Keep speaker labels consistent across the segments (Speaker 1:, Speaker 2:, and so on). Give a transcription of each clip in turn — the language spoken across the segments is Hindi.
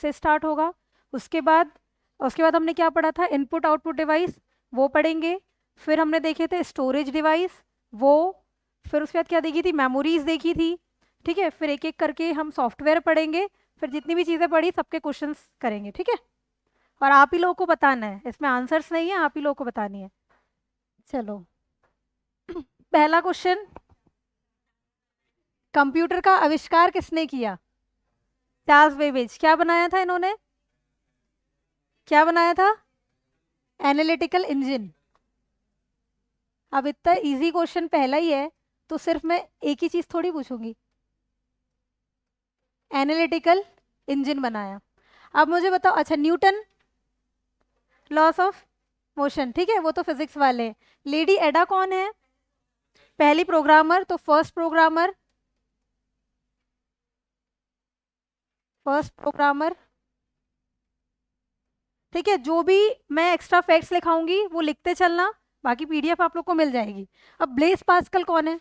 Speaker 1: से स्टार्ट होगा। उसके बाद हमने क्या पढ़ा था, इनपुट आउटपुट डिवाइस, वो पढ़ेंगे। फिर हमने देखे थे स्टोरेज डिवाइस, वो। फिर उसके बाद क्या देखी थी, मेमोरीज देखी थी। ठीक है, फिर एक एक करके हम सॉफ्टवेयर पढ़ेंगे। फिर जितनी भी चीज़ें पढ़ी सबके क्वेश्चंस करेंगे, ठीक है। और आप ही लोगों को बताना है, इसमें आंसर्स नहीं है, आप ही लोगों को बतानी है। चलो, पहला क्वेश्चन, कंप्यूटर का आविष्कार किसने किया? Charles Babbage. क्या बनाया था इन्होंने? क्या बनाया था? Analytical engine. अब इतना इजी क्वेश्चन पहला ही है, तो सिर्फ मैं एक ही चीज थोड़ी पूछूंगी। एनालिटिकल इंजन बनाया। अब मुझे बताओ, अच्छा, न्यूटन लॉस ऑफ मोशन, ठीक है, वो तो फिजिक्स वाले हैं। लेडी एडा कौन है? पहली प्रोग्रामर, तो फर्स्ट प्रोग्रामर, फर्स्ट प्रोग्रामर। ठीक है, जो भी मैं एक्स्ट्रा फैक्ट्स लिखाऊंगी वो लिखते चलना, बाकी पीडीएफ आप लोग को मिल जाएगी। अब ब्लेस पास्कल कौन है,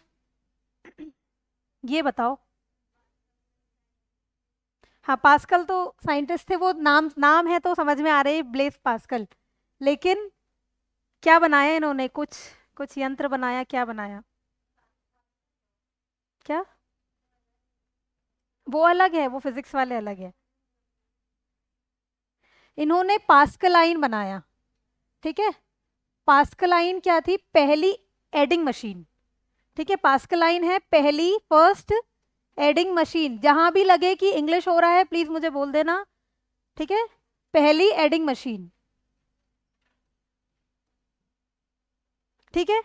Speaker 1: ये बताओ। हाँ, पास्कल तो साइंटिस्ट थे, वो नाम नाम है तो समझ में आ रही है, ब्लेस पास्कल। लेकिन क्या बनाया इन्होंने? कुछ कुछ यंत्र बनाया, क्या बनाया? क्या? वो अलग है, वो फिजिक्स वाले अलग है। इन्होंने पास्कलाइन बनाया, ठीक है। पास्कलाइन क्या थी? पहली एडिंग मशीन। ठीक है, पास्कलाइन है पहली, फर्स्ट एडिंग मशीन। जहां भी लगे कि इंग्लिश हो रहा है प्लीज मुझे बोल देना, ठीक है। पहली एडिंग मशीन, ठीक है।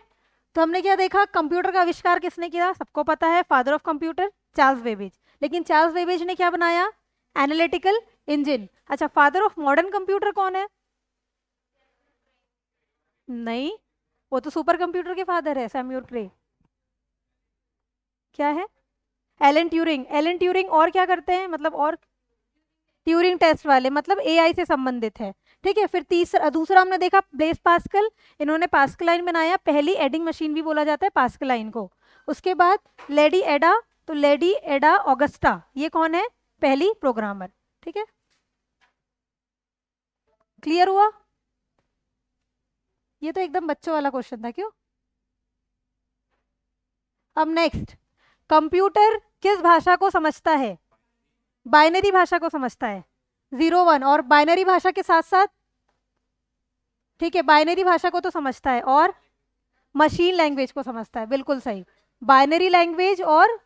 Speaker 1: तो हमने क्या देखा, कंप्यूटर का आविष्कार किसने किया? सबको पता है, father of computer Charles Babbage. लेकिन चार्ल्स बेबेज ने क्या बनाया? Analytical engine. अच्छा, फादर ऑफ मॉडर्न कंप्यूटर कौन है? नहीं, वो तो सुपर कंप्यूटर के फादर है, सैम्यूल क्रे। क्या है? Alan Turing. एलन ट्यूरिंग और क्या करते हैं, मतलब और ट्यूरिंग टेस्ट वाले, मतलब एआई से संबंधित है। ठीक है, फिर तीसरा दूसरा हमने देखा ब्लेस पास्कल। इन्होंने पास्कलाइन बनाया, पहली एडिंग मशीन भी बोला जाता है पास्कलाइन को। उसके बाद लेडी एडा, तो लेडी एडा ऑगस्टा, ये कौन है? पहली प्रोग्रामर। ठीक है, क्लियर हुआ? ये तो एकदम बच्चों वाला क्वेश्चन था, क्यों? अब नेक्स्ट, कंप्यूटर किस भाषा को समझता है? बाइनरी भाषा को समझता है, 0 1। और बाइनरी भाषा के साथ साथ, ठीक है, बाइनरी भाषा को तो समझता है, और मशीन लैंग्वेज को समझता है, बिल्कुल सही। बाइनरी लैंग्वेज और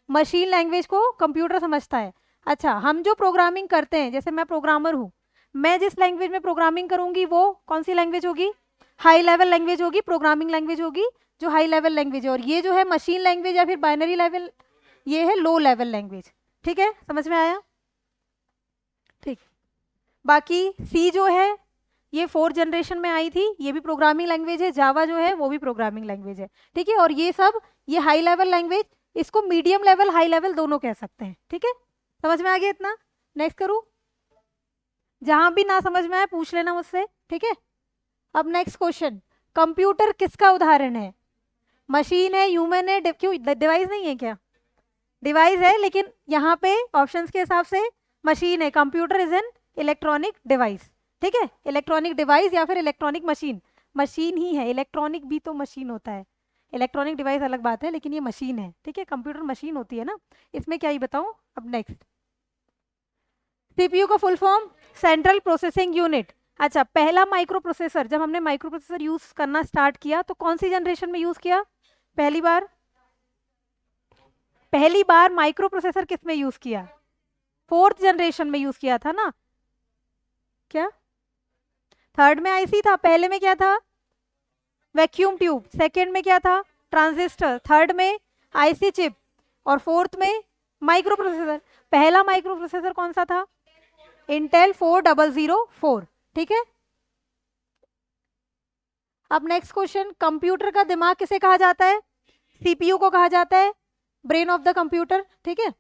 Speaker 1: मशीन लैंग्वेज को कंप्यूटर समझता है। अच्छा, हम जो प्रोग्रामिंग करते हैं, जैसे मैं प्रोग्रामर हूँ, मैं जिस लैंग्वेज में प्रोग्रामिंग करूंगी वो कौन सी लैंग्वेज होगी? हाई लेवल लैंग्वेज होगी, प्रोग्रामिंग लैंग्वेज होगी जो हाई लेवल लैंग्वेज है। और ये जो है मशीन लैंग्वेज या फिर बाइनरी लेवल, ये है लो लेवल लैंग्वेज। ठीक है, समझ में आया? ठीक। बाकी सी जो है, ये 4th जनरेशन में आई थी, ये भी प्रोग्रामिंग लैंग्वेज है। जावा जो है वो भी प्रोग्रामिंग लैंग्वेज है, ठीक है। और ये सब, ये हाई लेवल लैंग्वेज, इसको मीडियम लेवल हाई लेवल दोनों कह सकते हैं, ठीक है। समझ में आ गया इतना? नेक्स्ट करूँ? जहां भी ना समझ में आए पूछ लेना मुझसे, ठीक है। अब नेक्स्ट क्वेश्चन, कंप्यूटर किसका उदाहरण है? मशीन है, ह्यूमन है, क्यों डिवाइस नहीं है क्या? डिवाइस है, लेकिन यहाँ पे ऑप्शंस के हिसाब से मशीन है। Computer is an electronic device, ठीक है। इलेक्ट्रॉनिक डिवाइस या फिर इलेक्ट्रॉनिक मशीन, मशीन ही है। इलेक्ट्रॉनिक भी तो मशीन होता है, इलेक्ट्रॉनिक डिवाइस अलग बात है, लेकिन ये मशीन है, ठीक है। कंप्यूटर मशीन होती है ना, इसमें क्या ही बताऊं। अब नेक्स्ट, सीपीयू का full form central processing unit. अच्छा, पहला माइक्रो प्रोसेसर, जब हमने माइक्रो प्रोसेसर यूज करना स्टार्ट किया तो कौन सी जनरेशन में यूज किया पहली बार? पहली बार माइक्रो प्रोसेसर किस में यूज किया? 4th जनरेशन में यूज किया था ना। क्या? 3rd में आईसी था, पहले में क्या था? Vacuum tube. सेकंड में क्या था? ट्रांजिस्टर। 3rd में आईसी चिप, और 4th में माइक्रो प्रोसेसर। पहला माइक्रो प्रोसेसर कौन सा था? इंटेल 4004, ठीक है। अब नेक्स्ट क्वेश्चन, कंप्यूटर का दिमाग किसे कहा जाता है? सीपीयू को कहा जाता है, ब्रेन ऑफ द कंप्यूटर, ठीक है।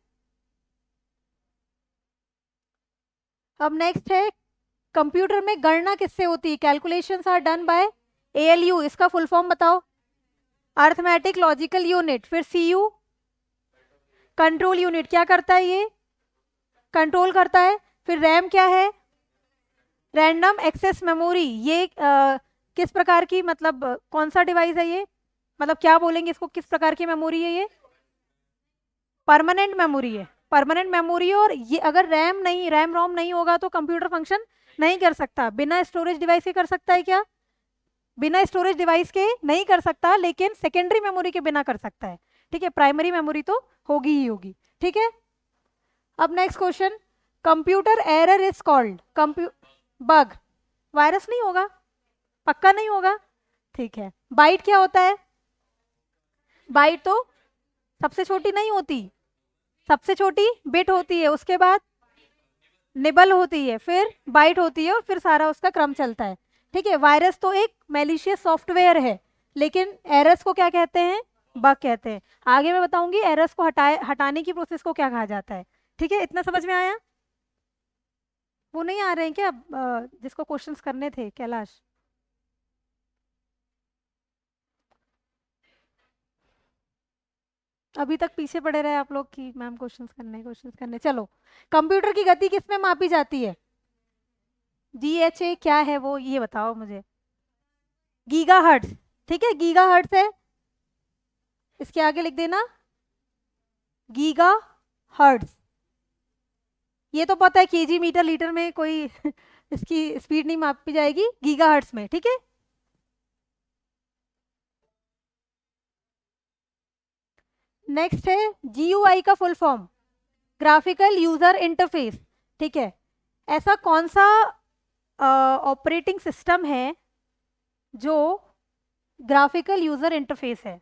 Speaker 1: अब नेक्स्ट है, कंप्यूटर में गणना किससे होती है? Calculations are done by ALU, इसका फुल फॉर्म बताओ। Arithmetic logical unit. फिर सीयू, कंट्रोल यूनिट। क्या करता है ये? कंट्रोल करता है। फिर रैम क्या है? Random access memory. ये किस प्रकार की, मतलब कौन सा डिवाइस है ये, मतलब क्या बोलेंगे इसको, किस प्रकार की मेमोरी है ये? परमानेंट मेमोरी है, परमानेंट मेमोरी है। और ये अगर रैम रोम नहीं होगा तो कंप्यूटर फंक्शन नहीं कर सकता। बिना स्टोरेज डिवाइस के कर सकता है क्या? बिना स्टोरेज डिवाइस के नहीं कर सकता, लेकिन सेकेंडरी मेमोरी के बिना कर सकता है। ठीक है, प्राइमरी मेमोरी तो होगी ही होगी। ठीक है, अब next question, computer error is called bug. Virus नहीं होगा, पक्का नहीं होगा। ठीक है, बाइट क्या होता है? बाइट तो सबसे छोटी नहीं होती, सबसे छोटी बिट होती है, उसके बाद निबल होती है, फिर बाइट होती है, और फिर सारा उसका क्रम चलता है। ठीक है, वायरस तो एक मैलिशियस सॉफ्टवेयर है, लेकिन एरर्स को क्या कहते हैं? बग कहते हैं। आगे मैं बताऊंगी एरर्स को हटाने की प्रोसेस को क्या कहा जाता है। ठीक है, इतना समझ में आया? वो नहीं आ रहे हैं क्या जिसको क्वेश्चंस करने थे, कैलाश? अभी तक पीछे पड़े रहे आप लोग कि मैम क्वेश्चंस करने। चलो, कंप्यूटर की गति किस में मापी जाती है? DHA क्या है वो, ये बताओ मुझे। गीगाहर्ट्ज। ठीक है, गीगाहर्ट्ज है, इसके आगे लिख देना गीगाहर्ट्ज। ये तो पता है, केजी मीटर लीटर में कोई इसकी स्पीड नहीं मापी जाएगी, गीगाहर्ट्ज में। ठीक है, नेक्स्ट है GUI का full form, graphical user interface. ठीक है, ऐसा कौन सा ऑपरेटिंग सिस्टम है जो ग्राफिकल यूजर इंटरफेस है?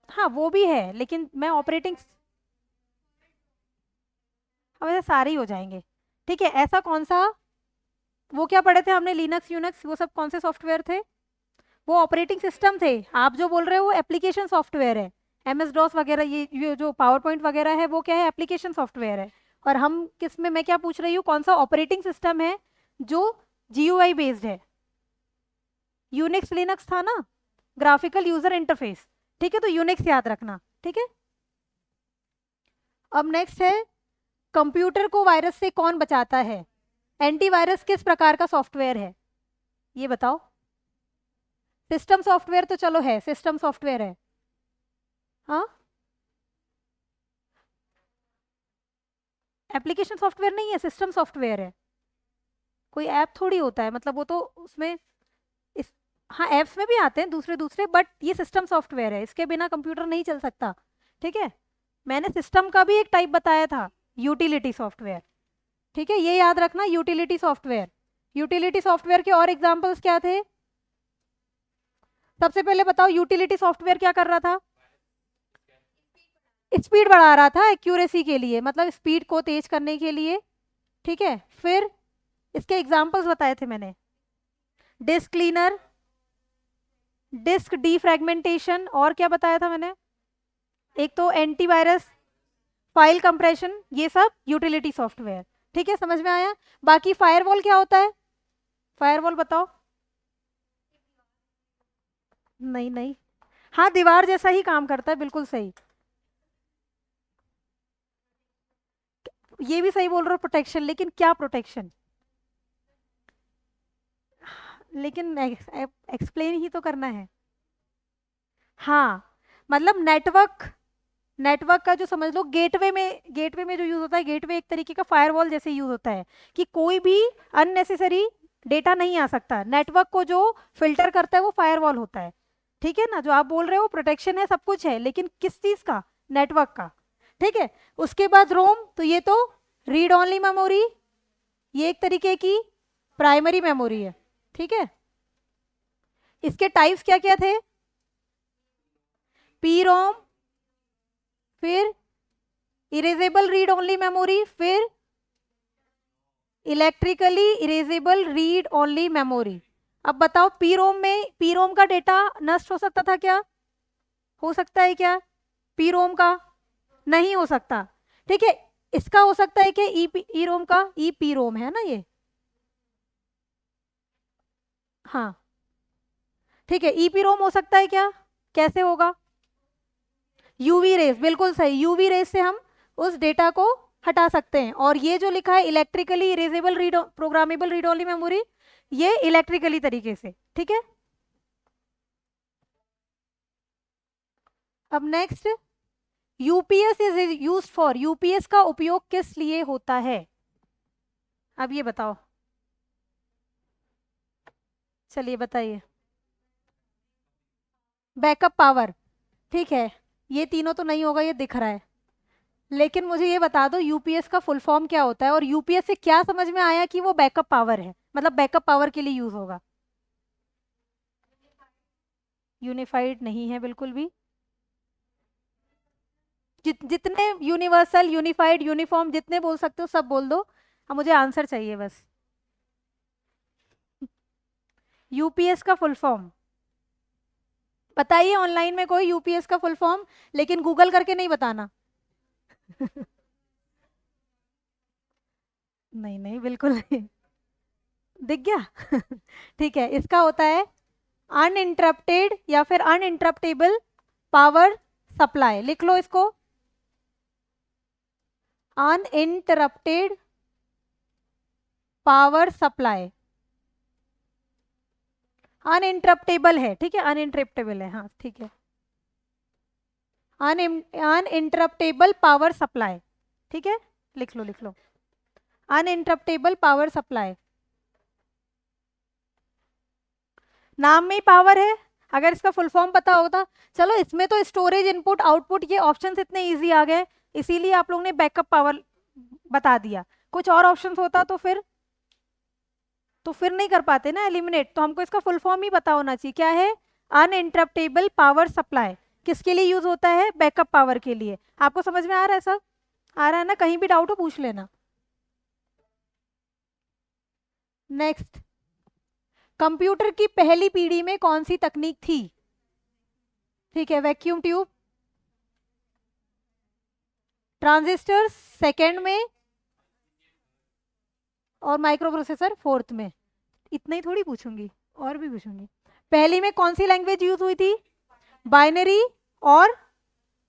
Speaker 1: हाँ वो भी है, लेकिन मैं ऑपरेटिंग, अब ऐसे सारे ही हो जाएंगे। ठीक है, ऐसा कौन सा, वो क्या पढ़े थे हमने, लिनक्स यूनक्स, वो सब कौन से सॉफ्टवेयर थे? वो ऑपरेटिंग सिस्टम थे। आप जो बोल रहे हो वो एप्लीकेशन सॉफ्टवेयर है। MS DOS वगैरह, ये जो पावर पॉइंट वगैरह है, वो क्या है? एप्लीकेशन सॉफ्टवेयर है। और हम किस में, मैं क्या पूछ रही हूँ, कौन सा ऑपरेटिंग सिस्टम है जो GUI बेस्ड है? यूनिक्स लिनक्स था ना, ग्राफिकल यूजर इंटरफेस। ठीक है, तो यूनिक्स याद रखना। ठीक है, अब नेक्स्ट है, कंप्यूटर को वायरस से कौन बचाता है? एंटीवायरस किस प्रकार का सॉफ्टवेयर है, ये बताओ। सिस्टम सॉफ्टवेयर तो चलो है, सिस्टम सॉफ्टवेयर है। हाँ, एप्लीकेशन सॉफ्टवेयर नहीं है, सिस्टम सॉफ्टवेयर है। कोई ऐप थोड़ी होता है, मतलब वो तो उसमें इस, हाँ ऐप्स में भी आते हैं दूसरे दूसरे, बट ये सिस्टम सॉफ्टवेयर है, इसके बिना कंप्यूटर नहीं चल सकता। ठीक है, मैंने सिस्टम का भी एक टाइप बताया था, यूटिलिटी सॉफ्टवेयर। ठीक है, ये याद रखना, यूटिलिटी सॉफ्टवेयर। यूटिलिटी सॉफ्टवेयर के और एग्जांपल्स क्या थे? सबसे पहले बताओ, यूटिलिटी सॉफ्टवेयर क्या कर रहा था? स्पीड बढ़ा रहा था एक्यूरेसी के लिए, मतलब स्पीड को तेज करने के लिए। ठीक है, फिर इसके एग्जांपल्स बताए थे मैंने, डिस्क क्लीनर, डिस्क डीफ्रैगमेंटेशन, और क्या बताया था मैंने, एक तो एंटीवायरस, फाइल कंप्रेशन, ये सब यूटिलिटी सॉफ्टवेयर। ठीक है, समझ में आया? बाकी फायरवॉल क्या होता है? फायरवॉल बताओ। नहीं नहीं, हाँ दीवार जैसा ही काम करता है, बिल्कुल सही। ये भी सही बोल रहे हो, प्रोटेक्शन, लेकिन क्या प्रोटेक्शन? लेकिन एक्सप्लेन ही तो करना है। हाँ, मतलब नेटवर्क, नेटवर्क का जो समझ लो, गेटवे में जो यूज होता है, गेटवे एक तरीके का फायरवॉल जैसे यूज होता है, कि कोई भी अननेसेसरी डेटा नहीं आ सकता। नेटवर्क को जो फिल्टर करता है वो फायरवॉल होता है। ठीक है ना, जो आप बोल रहे हो प्रोटेक्शन है, सब कुछ है, लेकिन किस चीज का? नेटवर्क का। ठीक है, उसके बाद रोम, तो ये तो रीड ओनली मेमोरी, ये एक तरीके की प्राइमरी मेमोरी है। ठीक है, इसके टाइप्स क्या क्या थे? पी रोम, फिर इरेजेबल रीड ओनली मेमोरी, फिर electrically erasable read only memory. अब बताओ, पी रोम का डेटा नष्ट हो सकता था क्या? हो सकता है क्या? पी रोम का नहीं हो सकता। ठीक है, इसका हो सकता है कि ई रोम का, ई पी रोम है ना ये। हाँ, ठीक है, ई पी रोम हो सकता है क्या? कैसे होगा? यूवी रेस, बिल्कुल सही, यूवी रेस से हम उस डेटा को हटा सकते हैं। और ये जो लिखा है electrically erasable programmable read only memory, ये इलेक्ट्रिकली तरीके से, ठीक है। अब next, UPS is use for, UPS का उपयोग किस लिए होता है, अब ये बताओ, चलिए बताइए। बैकअप पावर, ठीक है, ये तीनों तो नहीं होगा, ये दिख रहा है। लेकिन मुझे ये बता दो यूपीएस का फुल फॉर्म क्या होता है, और यूपीएस से क्या समझ में आया कि वो बैकअप पावर है, मतलब बैकअप पावर के लिए यूज होगा। यूनिफाइड नहीं है बिल्कुल भी। जितने यूनिवर्सल, यूनिफाइड, यूनिफॉर्म जितने बोल सकते हो सब बोल दो, अब मुझे आंसर चाहिए बस। यूपीएस का फुल फॉर्म बताइए, ऑनलाइन में कोई यूपीएस का फुल फॉर्म, लेकिन गूगल करके नहीं बताना। नहीं नहीं बिल्कुल नहीं। दिख गया? ठीक है, इसका होता है अनइंटरप्टेड या फिर अनइंटरप्टेबल पावर सप्लाई, लिख लो इसको, अनइंटरप्टेड पावर सप्लाई। अनइंटरप्टेबल है, ठीक है, अनइंटरप्टेबल है, हाँ ठीक है, अनइंटरप्टेबल पावर सप्लाई, ठीक है, लिख लो लिख लो, अनइंटरप्टेबल पावर सप्लाई। नाम में ही पावर है, अगर इसका फुल फॉर्म पता होता। चलो इसमें तो स्टोरेज, इनपुट, आउटपुट, ये ऑप्शंस इतने इजी आ गए, इसीलिए आप लोगों ने बैकअप पावर बता दिया। कुछ और ऑप्शंस होता तो फिर नहीं कर पाते ना एलिमिनेट, तो हमको इसका फुल फॉर्म ही पता होना चाहिए, क्या है, अनइंटरप्टेबल पावर सप्लाई। किसके लिए यूज होता है, बैकअप पावर के लिए। आपको समझ में आ रहा है सब, आ रहा है ना, कहीं भी डाउट हो पूछ लेना। नेक्स्ट, कंप्यूटर की पहली पीढ़ी में कौन सी तकनीक थी, ठीक है, वैक्यूम ट्यूब, ट्रांजिस्टर सेकंड में, और माइक्रो प्रोसेसर फोर्थ में। इतना ही थोड़ी पूछूंगी, और भी पूछूंगी। पहली में कौन सी लैंग्वेज यूज हुई थी, बाइनरी और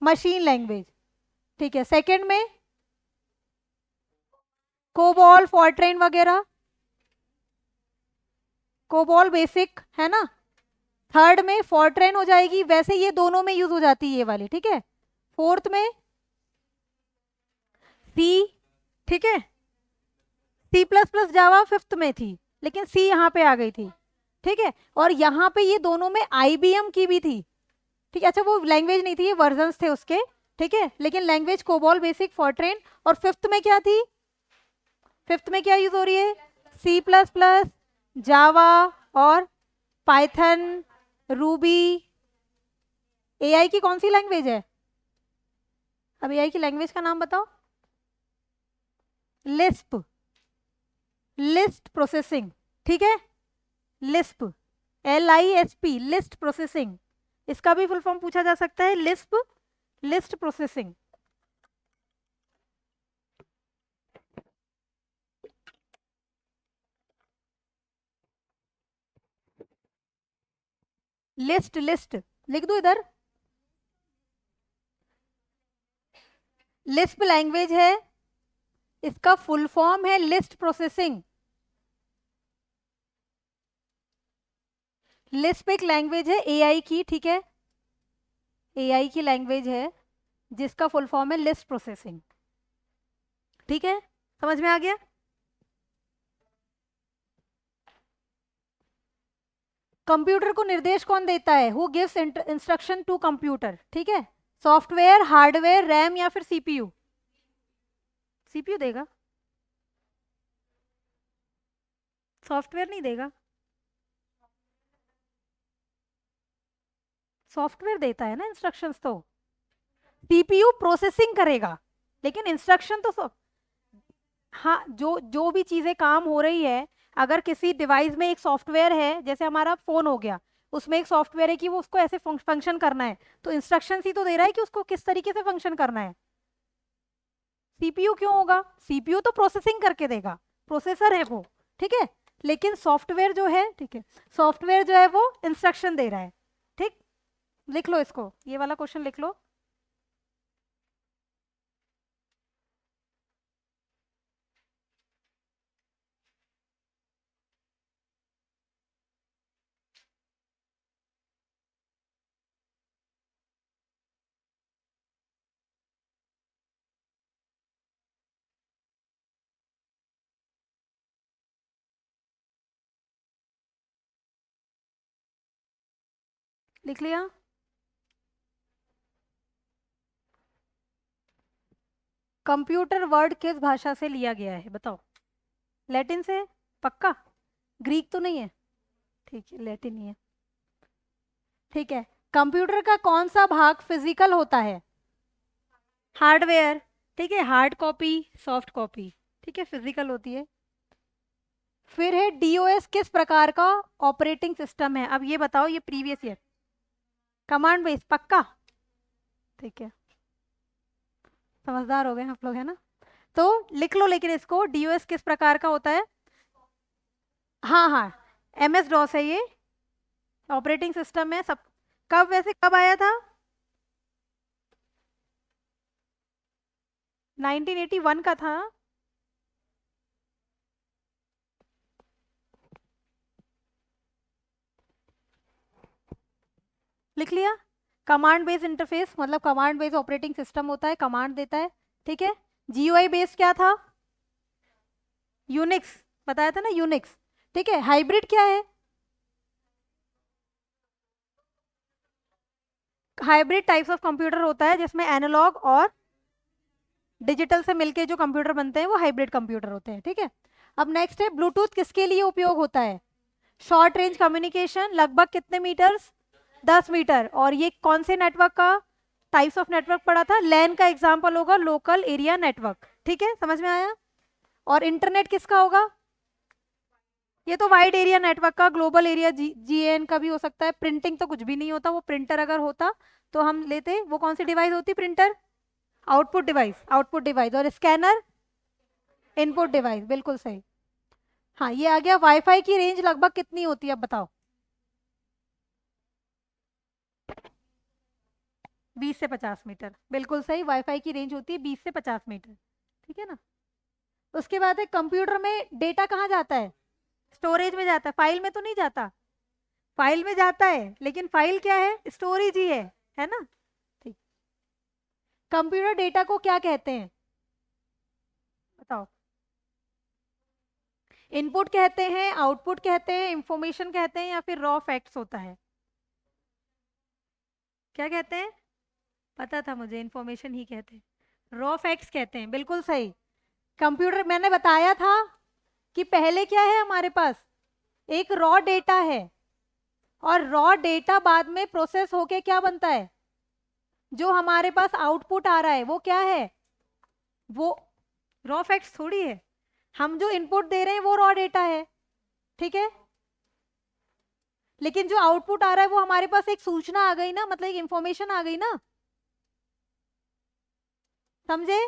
Speaker 1: मशीन लैंग्वेज, ठीक है। सेकंड में कोबॉल, फॉर्ट्रेन वगैरह, कोबॉल बेसिक है ना। थर्ड में फॉर्ट्रेन हो जाएगी, वैसे ये दोनों में यूज हो जाती है ये वाली, ठीक है। फोर्थ में सी, ठीक है, C plus plus Java fifth में थी, लेकिन सी यहाँ पे आ गई थी, ठीक है। और यहाँ पे ये दोनों में आईबीएम की भी थी, ठीक है। अच्छा वो लैंग्वेज नहीं थी, ये वर्जन्स थे उसके, ठीक है, लेकिन लैंग्वेज कोबॉल, बेसिक, फॉर्ट्रेन। और फिफ्थ में क्या थी, फिफ्थ में क्या यूज हो रही है, सी प्लस प्लस, जावा और पाइथन, रूबी। एआई की कौन सी लैंग्वेज है, अब एआई की लैंग्वेज का नाम बताओ। लिस्प, लिस्ट प्रोसेसिंग, ठीक है, लिस्प, LISP, लिस्ट प्रोसेसिंग। इसका भी फुल फॉर्म पूछा जा सकता है, Lisp, list processing. List, list लिख दो इधर, लिस्प लैंग्वेज है, इसका फुल फॉर्म है लिस्ट प्रोसेसिंग। लिस्प एक लैंग्वेज है एआई की, ठीक है, एआई की लैंग्वेज है जिसका फुल फॉर्म है लिस्ट प्रोसेसिंग, ठीक है, समझ में आ गया। कंप्यूटर को निर्देश कौन देता है, who gives instruction to computer, ठीक है। सॉफ्टवेयर, हार्डवेयर, रैम या फिर सीपीयू, सीपीयू देगा, सॉफ्टवेयर नहीं देगा, सॉफ्टवेयर देता है ना इंस्ट्रक्शंस तो। सीपीयू प्रोसेसिंग करेगा, लेकिन इंस्ट्रक्शन तो हाँ, जो जो भी चीजें काम हो रही है, अगर किसी डिवाइस में एक सॉफ्टवेयर है, जैसे हमारा फोन हो गया, उसमें एक सॉफ्टवेयर है कि वो उसको ऐसे फंक्शन करना है, तो इंस्ट्रक्शंस ही तो दे रहा है कि उसको किस तरीके से फंक्शन करना है। सीपीयू क्यों होगा, सीपीयू तो प्रोसेसिंग करके देगा, प्रोसेसर है वो, ठीक है। लेकिन सॉफ्टवेयर जो है, ठीक है, सॉफ्टवेयर जो है वो इंस्ट्रक्शन दे रहा है, ठीक। लिख लो इसको, ये वाला क्वेश्चन लिख लो। लिख लिया? कंप्यूटर वर्ड किस भाषा से लिया गया है बताओ? लैटिन से? पक्का? ग्रीक तो नहीं है? ठीक है, लैटिन ही है। ठीक है, कंप्यूटर का कौन सा भाग फिजिकल होता है? हार्डवेयर। ठीक है, हार्ड कॉपी, सॉफ्ट कॉपी। ठीक है, फिजिकल होती है। फिर है डीओएस किस प्रकार का ऑपरेटिंग सिस्टम है? अब ये बताओ, ये प्रीवियस ईयर। Command base? पक्का? ठीक है, समझदार हो गए आप लोग, है ना? तो लिख लो लेकिन इसको, डीओएस किस प्रकार का होता है? हाँ हाँ, एमएस डॉस है ये, ऑपरेटिंग सिस्टम है सब। कब, वैसे कब आया था? 1981 का था। लिख लिया? कमांड बेस्ड इंटरफेस मतलब कमांड बेस्ड ऑपरेटिंग सिस्टम होता है, कमांड देता है। ठीक है, जीयूआई बेस्ड क्या था? यूनिक्स, बताया था ना, यूनिक्स। ठीक है, हाइब्रिड क्या है? हाइब्रिड टाइप्स ऑफ कंप्यूटर होता है जिसमें एनालॉग और डिजिटल से मिलके जो कंप्यूटर बनते हैं वो हाइब्रिड कंप्यूटर होते हैं। ठीक है, अब नेक्स्ट है ब्लूटूथ किसके लिए उपयोग होता है? शॉर्ट रेंज कम्युनिकेशन, लगभग कितने मीटर्स? 10 मीटर। और ये कौन से नेटवर्क का टाइप्स ऑफ नेटवर्क पढ़ा था? लैन का एग्जांपल होगा लोकल एरिया नेटवर्क। ठीक है, समझ में आया? और इंटरनेट किसका होगा? ये तो वाइड एरिया नेटवर्क का, ग्लोबल एरिया जीएन का भी हो सकता है। प्रिंटिंग तो कुछ भी नहीं होता, वो प्रिंटर अगर होता तो हम लेते। वो कौन सी डिवाइस होती? Printer output device, output device. और स्कैनर इनपुट डिवाइस, बिल्कुल सही। हाँ, ये आ गया। वाईफाई की रेंज लगभग कितनी होती है अब बताओ? 20 से 50 मीटर, बिल्कुल सही। वाईफाई की रेंज होती है 20 से 50 मीटर। ठीक है ना? उसके बाद है कंप्यूटर में डेटा कहाँ जाता है? स्टोरेज में जाता है, फाइल में तो नहीं जाता। फाइल में जाता है, लेकिन फाइल क्या है? स्टोरेज ही है ना? ठीक। कंप्यूटर डेटा को क्या कहते हैं बताओ? इनपुट कहते हैं, आउटपुट कहते हैं, इंफॉर्मेशन कहते हैं, या फिर रॉ फैक्ट्स होता है? क्या कहते हैं? पता था मुझे, इंफॉर्मेशन ही कहते हैं, रॉ फैक्ट्स कहते हैं, बिल्कुल सही। कंप्यूटर, मैंने बताया था कि पहले क्या है हमारे पास? एक रॉ डेटा है, और रॉ डेटा बाद में प्रोसेस होके क्या बनता है? जो हमारे पास आउटपुट आ रहा है वो क्या है? वो रॉ फैक्ट्स थोड़ी है। हम जो इनपुट दे रहे हैं वो रॉ डेटा है। ठीक है, लेकिन जो आउटपुट आ रहा है वो हमारे पास एक सूचना आ गई ना, मतलब एक इंफॉर्मेशन आ गई ना। समझे?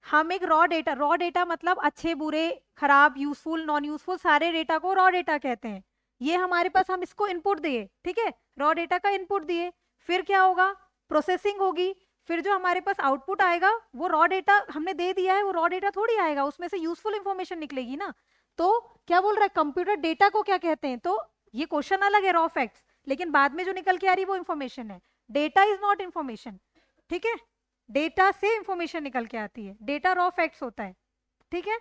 Speaker 1: हम एक रॉ डेटा मतलब अच्छे बुरे खराब यूजफुल नॉन यूजफुल सारे डेटा को रॉ डेटा कहते हैं। ये हमारे पास, हम इसको इनपुट दिए, ठीक है, रॉ डेटा का इनपुट दिए। फिर क्या होगा? प्रोसेसिंग होगी। फिर जो हमारे पास आउटपुट आएगा वो रॉ डेटा हमने दे दिया है, वो रॉ डेटा थोड़ी आएगा, उसमें से यूजफुल इंफॉर्मेशन निकलेगी ना। तो क्या बोल रहा है, कंप्यूटर डेटा को क्या कहते हैं? तो ये क्वेश्चन अलग है, रॉ फैक्ट्स, लेकिन बाद में जो निकल के आ रही है वो इंफॉर्मेशन है। Data is not information. ठीक है, डेटा से इंफॉर्मेशन निकल के आती है, डेटा रॉ फैक्ट्स होता है। ठीक है,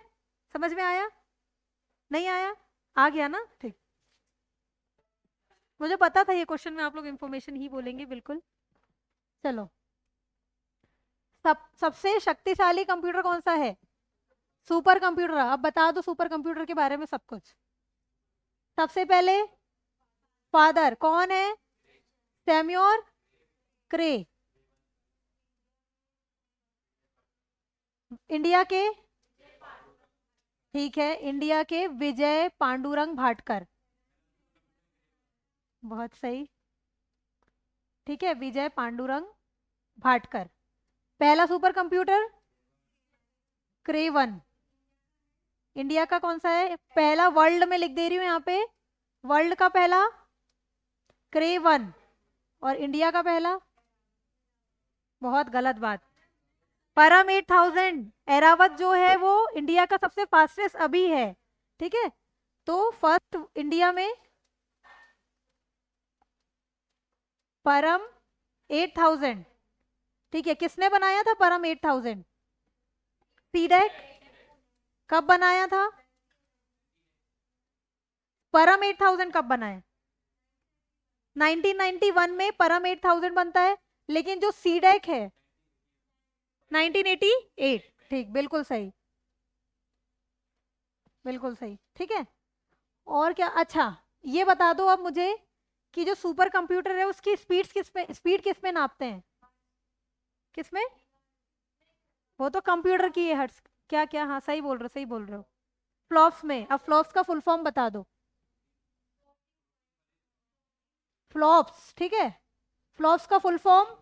Speaker 1: समझ में आया? नहीं आया? आ गया ना? ठीक। मुझे पता था ये क्वेश्चन में आप लोग इंफॉर्मेशन ही बोलेंगे, बिल्कुल। चलो, सबसे शक्तिशाली कंप्यूटर कौन सा है? Super computer. अब बता दो सुपर कंप्यूटर के बारे में सब कुछ। सबसे पहले फादर कौन है? सैम्योर क्रे। इंडिया के? ठीक है, इंडिया के विजय पांडुरंग भाटकर। बहुत सही। ठीक है, विजय पांडुरंग भाटकर। पहला सुपर कंप्यूटर क्रेवन। इंडिया का कौन सा है पहला? वर्ल्ड में लिख दे रही हूँ यहाँ पे, वर्ल्ड का पहला क्रेवन। और इंडिया का पहला? बहुत गलत बात। परम 8000 एरावत जो है वो इंडिया का सबसे फास्टेस्ट अभी है। ठीक है, तो फर्स्ट इंडिया में परम 8000। ठीक है, किसने बनाया था परम 8000? सीडेक। कब बनाया था? परम 8000 कब बनाया? 1991 में परम 8000 बनता है, लेकिन जो सीडेक है 1988। ठीक, बिल्कुल सही, बिल्कुल सही। ठीक है, और क्या? अच्छा, ये बता दो अब मुझे कि जो सुपर कंप्यूटर है उसकी स्पीड किस में नापते हैं? किस में? वो तो कंप्यूटर की है हर्ट्स। क्या क्या? हाँ सही बोल रहे हो, सही बोल रहे हो। फ्लॉप्स में। अब फ्लॉप्स का फुल फॉर्म बता दो। फ्लॉप्स, ठीक है। फ्लॉप्स का फुल फॉर्म?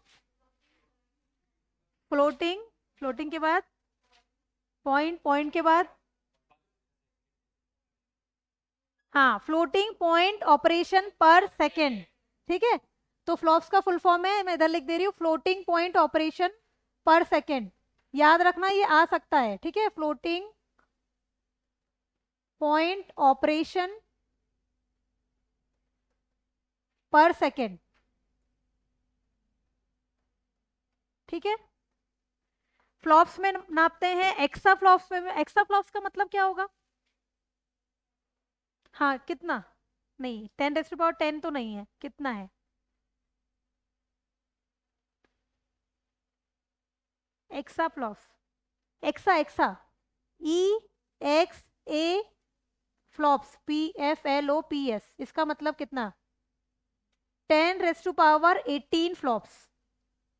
Speaker 1: फ्लोटिंग, फ्लोटिंग के बाद पॉइंट, पॉइंट के बाद हाँ, फ्लोटिंग पॉइंट ऑपरेशन पर सेकेंड। ठीक है, तो फ्लॉप्स का फुल फॉर्म है, मैं इधर लिख दे रही हूँ, फ्लोटिंग पॉइंट ऑपरेशन पर सेकेंड। याद रखना ये आ सकता है, ठीक है, फ्लोटिंग पॉइंट ऑपरेशन पर सेकेंड। ठीक है, फ्लॉप्स में नापते हैं, एक्सा फ्लॉप्स में। एक्सा फ्लॉप्स का मतलब क्या होगा? हाँ, कितना? नहीं, 10⁻10 तो नहीं है, कितना है? एक्सा फ्लॉप्स, एक्सा, एक्सा, ई एक्स ए फ्लॉप्स, PFLOPS, इसका मतलब कितना? 10⁻18 फ्लॉप्स।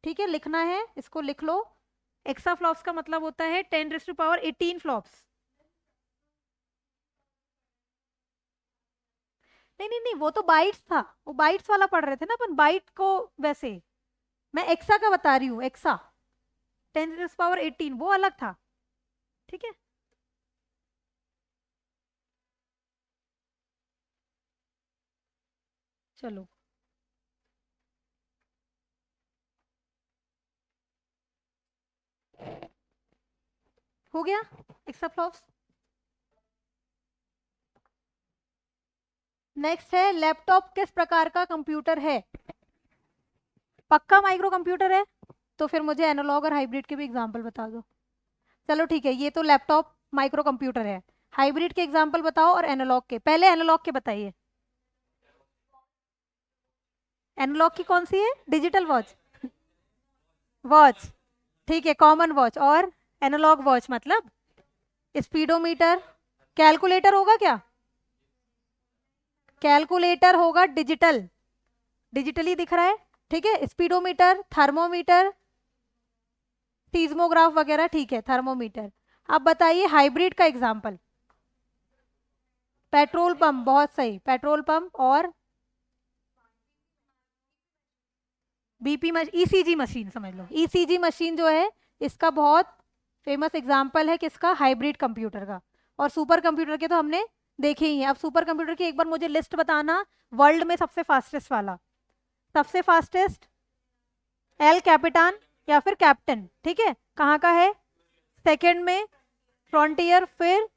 Speaker 1: ठीक है, लिखना है, इसको लिख लो। एक्सा फ्लॉप्स का मतलब होता है 10⁻18 फ्लॉप्स। नहीं नहीं नहीं, वो तो बाइट्स था, वो बाइट्स वाला पढ़ रहे थे ना अपन, बाइट को। वैसे मैं एक्सा का बता रही हूँ, एक्सा 10⁻18 वो अलग था। ठीक है, चलो। हो गया एक्सा फ्लॉप्स। नेक्स्ट है, लैपटॉप किस प्रकार का कंप्यूटर है? पक्का माइक्रो कंप्यूटर है? तो फिर मुझे एनालॉग और हाइब्रिड के भी एग्जांपल बता दो। चलो ठीक है, ये तो लैपटॉप माइक्रो कंप्यूटर है। हाइब्रिड के एग्जांपल बताओ और एनालॉग के। पहले एनालॉग के बताइए। एनालॉग की कौन सी है? Digital watch? वॉच, ठीक है, कॉमन वॉच। और एनालॉग वॉच मतलब स्पीडोमीटर। कैलकुलेटर होगा क्या? कैलकुलेटर होगा डिजिटल, डिजिटली दिख रहा है। ठीक है, स्पीडोमीटर, थर्मोमीटर, सीज्मोग्राफ वगैरह, ठीक है, थर्मोमीटर। अब बताइए हाइब्रिड का एग्जांपल। पेट्रोल पंप, बहुत सही, पेट्रोल पंप। और बीपी ईसीजी मशीन समझ लो, ईसीजी मशीन जो है इसका बहुत फेमस एग्जांपल है, किसका? हाइब्रिड कंप्यूटर का। और सुपर कंप्यूटर के तो हमने देखे ही हैं। अब सुपर कंप्यूटर की एक बार मुझे लिस्ट बताना, वर्ल्ड में सबसे फास्टेस्ट वाला। सबसे फास्टेस्ट एल कैपिटान या फिर कैप्टन, ठीक है, कहाँ का है? सेकंड में फ्रंटियर, फिर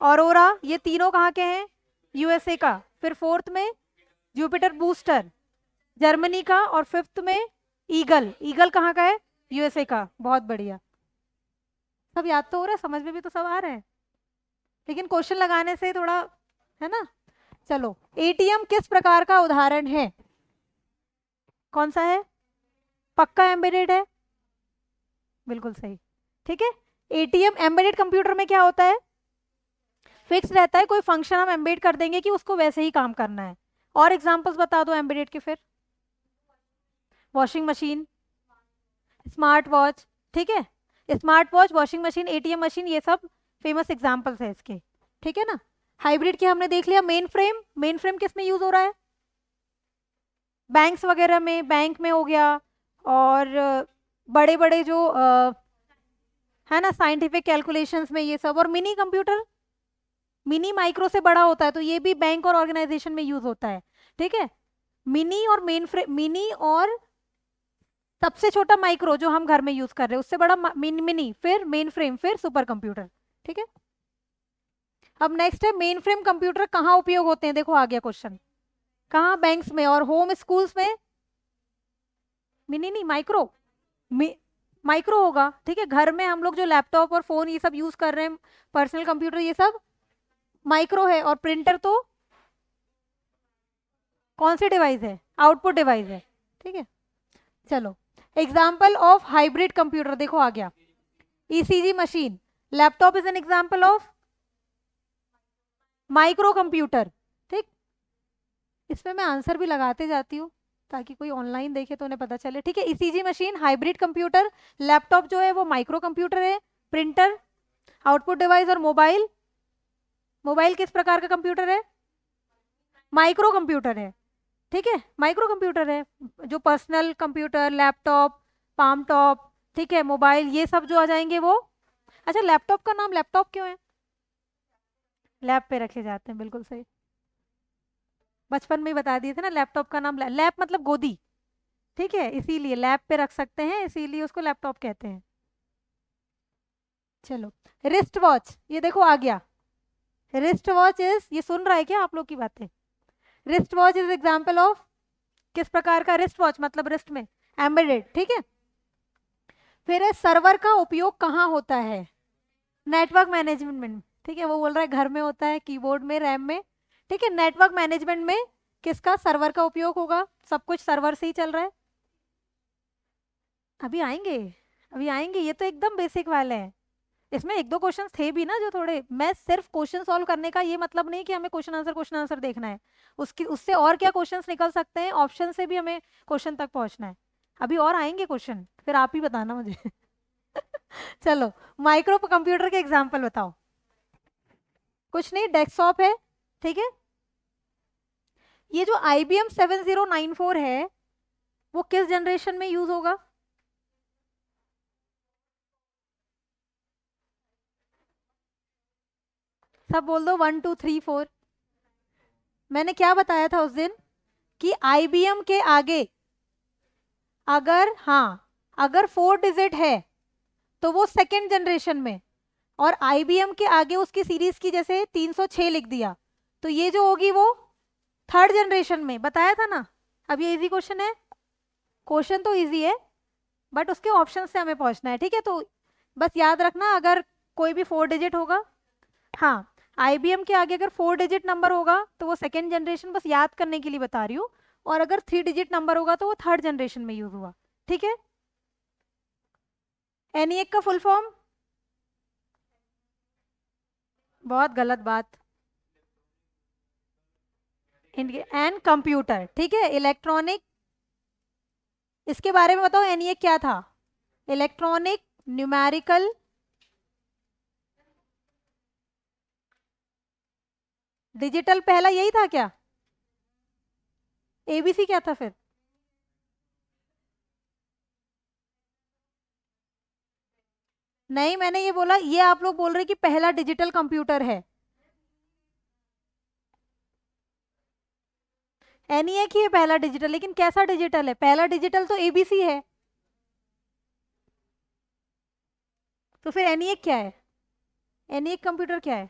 Speaker 1: ऑरोरा, ये तीनों कहाँ के हैं? यूएसए का। फिर फोर्थ में जुपिटर बूस्टर, जर्मनी का। और फिफ्थ में ईगल, ईगल कहाँ का है? यूएसए का। बहुत बढ़िया, सब याद तो हो रहा है, समझ में भी तो सब आ रहा है, लेकिन क्वेश्चन लगाने से थोड़ा, है ना। चलो, एटीएम किस प्रकार का उदाहरण है? कौन सा है? पक्का एम्बेडेड है? बिल्कुल सही। ठीक है, एटीएम एम्बेडेड कंप्यूटर में क्या होता है? फिक्स रहता है, कोई फंक्शन हम एम्बेड कर देंगे कि उसको वैसे ही काम करना है। और एग्जांपल्स बता दो एम्बेडेड के फिर। वॉशिंग मशीन, स्मार्ट वॉच, ठीक है, smart watch, washing machine, ATM machine, ये सब फेमस एग्जांपल्स है इसके। ठीक है ना। हाइब्रिड की हमने देख लिया। मेन फ्रेम, मेन फ्रेम किस में यूज हो रहा है? बैंक्स वगैरह में, बैंक में हो गया। और बड़े बड़े जो है ना, साइंटिफिक कैलकुलेशंस में ये सब। और मिनी कंप्यूटर, मिनी माइक्रो से बड़ा होता है, तो ये भी बैंक और ऑर्गेनाइजेशन में यूज होता है। ठीक है, मिनी और मेन फ्रेम, मिनी और सबसे छोटा माइक्रो जो हम घर में यूज कर रहे हैं, उससे बड़ा मिनी, फिर मेन फ्रेम, फिर सुपर कंप्यूटर। ठीक है, अब नेक्स्ट है, मेन फ्रेम कंप्यूटर कहाँ उपयोग होते हैं? देखो आ गया क्वेश्चन, कहाँ? बैंक्स में और होम स्कूल्स में। मिनी नहीं, माइक्रो। माइक्रो होगा, ठीक है। घर में हम लोग जो लैपटॉप और फोन ये सब यूज कर रहे हैं, पर्सनल कंप्यूटर, ये सब माइक्रो है। और प्रिंटर तो कौन सी डिवाइस है? आउटपुट डिवाइस है, ठीक है। चलो, एग्जाम्पल ऑफ हाइब्रिड कंप्यूटर देखो आ गया, ECG machine, laptop is an example of micro computer, ठीक। इसमें मैं आंसर भी लगाते जाती हूँ ताकि कोई ऑनलाइन देखे तो उन्हें पता चले, ठीक है। ECG machine hybrid computer, laptop जो है वो माइक्रो कंप्यूटर है, प्रिंटर आउटपुट डिवाइस, और मोबाइल, मोबाइल किस प्रकार का कंप्यूटर है? माइक्रो कंप्यूटर है, ठीक है, माइक्रो कंप्यूटर है। जो personal computer, laptop, palm top, ठीक है, मोबाइल, ये सब जो आ जाएंगे वो। अच्छा, लैपटॉप का नाम लैपटॉप क्यों है? लैब पे रखे जाते हैं, बिल्कुल सही। बचपन में ही बता दिए थे ना, लैपटॉप का नाम लैप मतलब गोदी, ठीक है, इसीलिए लैब पे रख सकते हैं, इसीलिए उसको लैपटॉप कहते हैं। चलो, रिस्ट वॉच, ये देखो आ गया, रिस्ट वॉच इज, ये सुन रहा है क्या आप लोग की बातें? Wrist watch is example of किस प्रकार का? रिस्ट वॉच मतलब रिस्ट में एम्बेडेड, ठीक है। फिर है सर्वर का उपयोग कहाँ होता है? नेटवर्क मैनेजमेंट में, ठीक है, वो बोल रहा है घर में होता है, कीबोर्ड में, रैम में, ठीक है। नेटवर्क मैनेजमेंट में किसका सर्वर का उपयोग होगा? सब कुछ सर्वर से ही चल रहा है। अभी आएंगे, अभी आएंगे, ये तो एकदम बेसिक वाले हैं। इसमें एक दो क्वेश्चंस थे भी ना जो थोड़े, मैं सिर्फ क्वेश्चन सॉल्व करने का ये मतलब नहीं कि हमें क्वेश्चन आंसर देखना है, उसकी उससे और क्या क्वेश्चंस निकल सकते हैं, ऑप्शन से भी हमें क्वेश्चन तक पहुंचना है। अभी और आएंगे क्वेश्चन, फिर आप ही बताना मुझे। चलो, माइक्रो कंप्यूटर के एग्जाम्पल बताओ। कुछ नहीं, डेस्कटॉप है, ठीक है। ये जो IBM 7094 है वो किस जनरेशन में यूज होगा? सब बोल दो, 1 2 3 4। मैंने क्या बताया था उस दिन कि IBM के आगे अगर, हाँ, अगर 4 डिजिट है तो वो सेकेंड जनरेशन में, और IBM के आगे उसकी सीरीज की जैसे 306 लिख दिया तो ये जो होगी वो थर्ड जनरेशन में, बताया था ना। अब ये इजी क्वेश्चन है, क्वेश्चन तो इजी है बट उसके ऑप्शन से हमें पहुंचना है, ठीक है। तो बस याद रखना, अगर कोई भी 4 डिजिट होगा, हाँ, IBM के आगे अगर 4 डिजिट नंबर होगा तो वो सेकेंड जनरेशन, बस याद करने के लिए बता रही हूँ, और अगर 3 डिजिट नंबर होगा तो वो थर्ड जनरेशन में यूज हुआ, ठीक है। ENIAC का फुल फॉर्म? बहुत गलत बात। एंड कंप्यूटर, ठीक है, इलेक्ट्रॉनिक, इसके बारे में बताओ, ENIAC क्या था? इलेक्ट्रॉनिक न्यूमेरिकल, डिजिटल पहला यही था क्या? ABC क्या था फिर? नहीं, मैंने ये बोला, ये आप लोग बोल रहे कि पहला डिजिटल कंप्यूटर है। ENIAC ही है पहला डिजिटल, लेकिन कैसा डिजिटल है? पहला डिजिटल तो ABC है, तो फिर ENIAC क्या है? ENIAC कंप्यूटर क्या है?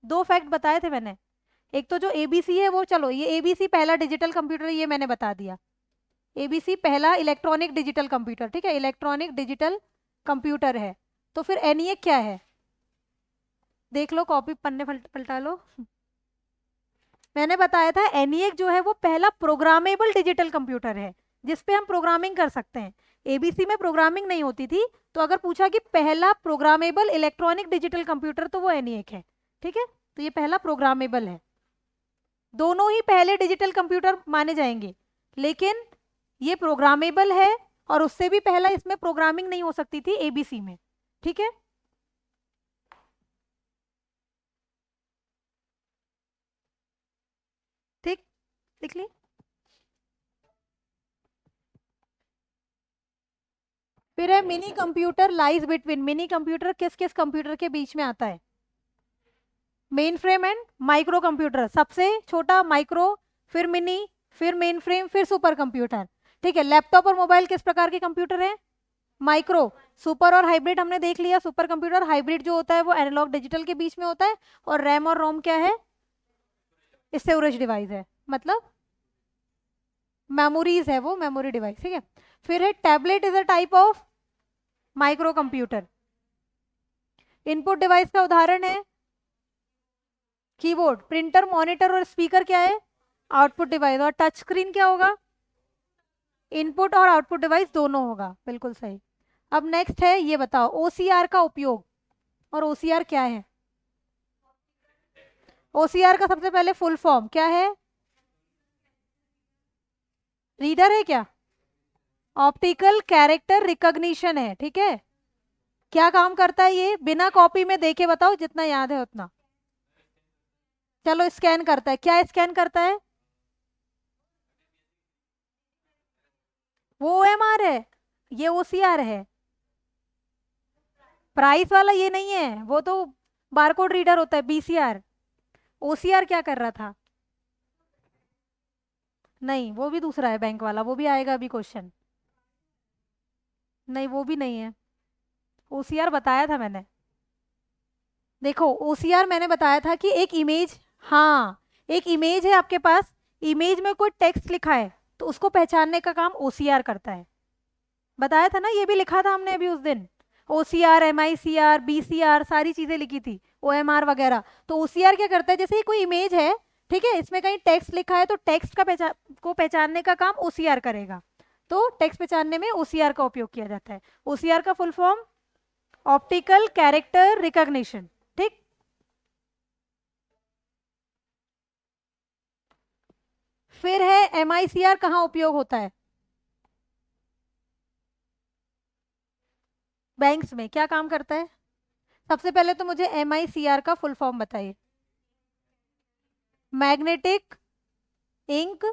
Speaker 1: दो फैक्ट बताए थे मैंने, एक तो जो ABC है वो, चलो ये ABC पहला डिजिटल कंप्यूटर ये मैंने बता दिया, ABC पहला इलेक्ट्रॉनिक डिजिटल कंप्यूटर, ठीक है, इलेक्ट्रॉनिक डिजिटल कंप्यूटर है। तो फिर ENIAC क्या है? देख लो, कॉपी पन्ने पलटा लो। मैंने बताया था ENIAC जो है वो पहला प्रोग्रामेबल डिजिटल कंप्यूटर है जिसपे हम प्रोग्रामिंग कर सकते हैं। ABC में प्रोग्रामिंग नहीं होती थी, तो अगर पूछा कि पहला प्रोग्रामेबल इलेक्ट्रॉनिक डिजिटल कंप्यूटर तो वो ENIAC है, ठीक है। तो ये पहला प्रोग्रामेबल है, दोनों ही पहले डिजिटल कंप्यूटर माने जाएंगे, लेकिन ये प्रोग्रामेबल है, और उससे भी पहला इसमें प्रोग्रामिंग नहीं हो सकती थी ABC में, ठीक है। ठीक, लिख ली। फिर है mini computer lies between, mini computer किस किस कंप्यूटर के बीच में आता है? Main frame and micro computer, सबसे छोटा माइक्रो, फिर मिनी, फिर मेन फ्रेम, फिर सुपर कंप्यूटर, ठीक है। लैपटॉप और मोबाइल किस प्रकार के कंप्यूटर है? माइक्रो। सुपर और हाइब्रिड हमने देख लिया, सुपर कंप्यूटर, हाइब्रिड जो होता है वो एनालॉग डिजिटल के बीच में होता है, और रैम और रोम क्या है? स्टोरेज डिवाइस है, मतलब मेमोरीज है, वो मेमोरी डिवाइस, ठीक है। फिर है tablet is a type of micro computer. Input device का उदाहरण है कीबोर्ड, प्रिंटर, मॉनिटर, और स्पीकर क्या है? Output device. और टच स्क्रीन क्या होगा? इनपुट और आउटपुट डिवाइस दोनों होगा, बिल्कुल सही। अब नेक्स्ट है, ये बताओ ओसीआर का उपयोग, और ओसीआर क्या है? ओसीआर का सबसे पहले फुल फॉर्म क्या है? रीडर है क्या? ऑप्टिकल कैरेक्टर रिकॉग्निशन है, ठीक है। क्या काम करता है ये? बिना कॉपी में देखे बताओ, जितना याद है उतना। चलो स्कैन करता है, क्या स्कैन करता है? वो ओएमआर है, ये ओसीआर है। प्राइस वाला ये नहीं है, वो तो बारकोड रीडर होता है, बीसीआर। ओसीआर क्या कर रहा था? नहीं, वो भी दूसरा है, बैंक वाला, वो भी आएगा अभी क्वेश्चन। नहीं, वो भी नहीं है। ओसीआर बताया था मैंने। देखो ओसीआर मैंने बताया था कि एक इमेज, हाँ, एक इमेज है आपके पास, इमेज में कोई टेक्स्ट लिखा है तो उसको पहचानने का काम ओसीआर करता है। बताया था ना, ये भी लिखा था हमने अभी उस दिन। ओसीआर, एमआईसीआर, बीसीआर, सारी चीजें लिखी थी, ओएमआर वगैरह। तो ओसीआर क्या करता है, जैसे ये कोई इमेज है, ठीक है, इसमें कहीं टेक्स्ट लिखा है तो टेक्स्ट का पहचानने का काम ओसीआर करेगा। तो टेक्स्ट पहचानने में ओसीआर का उपयोग किया जाता है। ओसीआर का full form optical character recognition, ठीक। फिर है एमआईसीआर कहाँ उपयोग होता है? बैंक्स में क्या काम करता है? सबसे पहले तो मुझे एमआईसीआर का फुल फॉर्म बताइए। मैग्नेटिक इंक,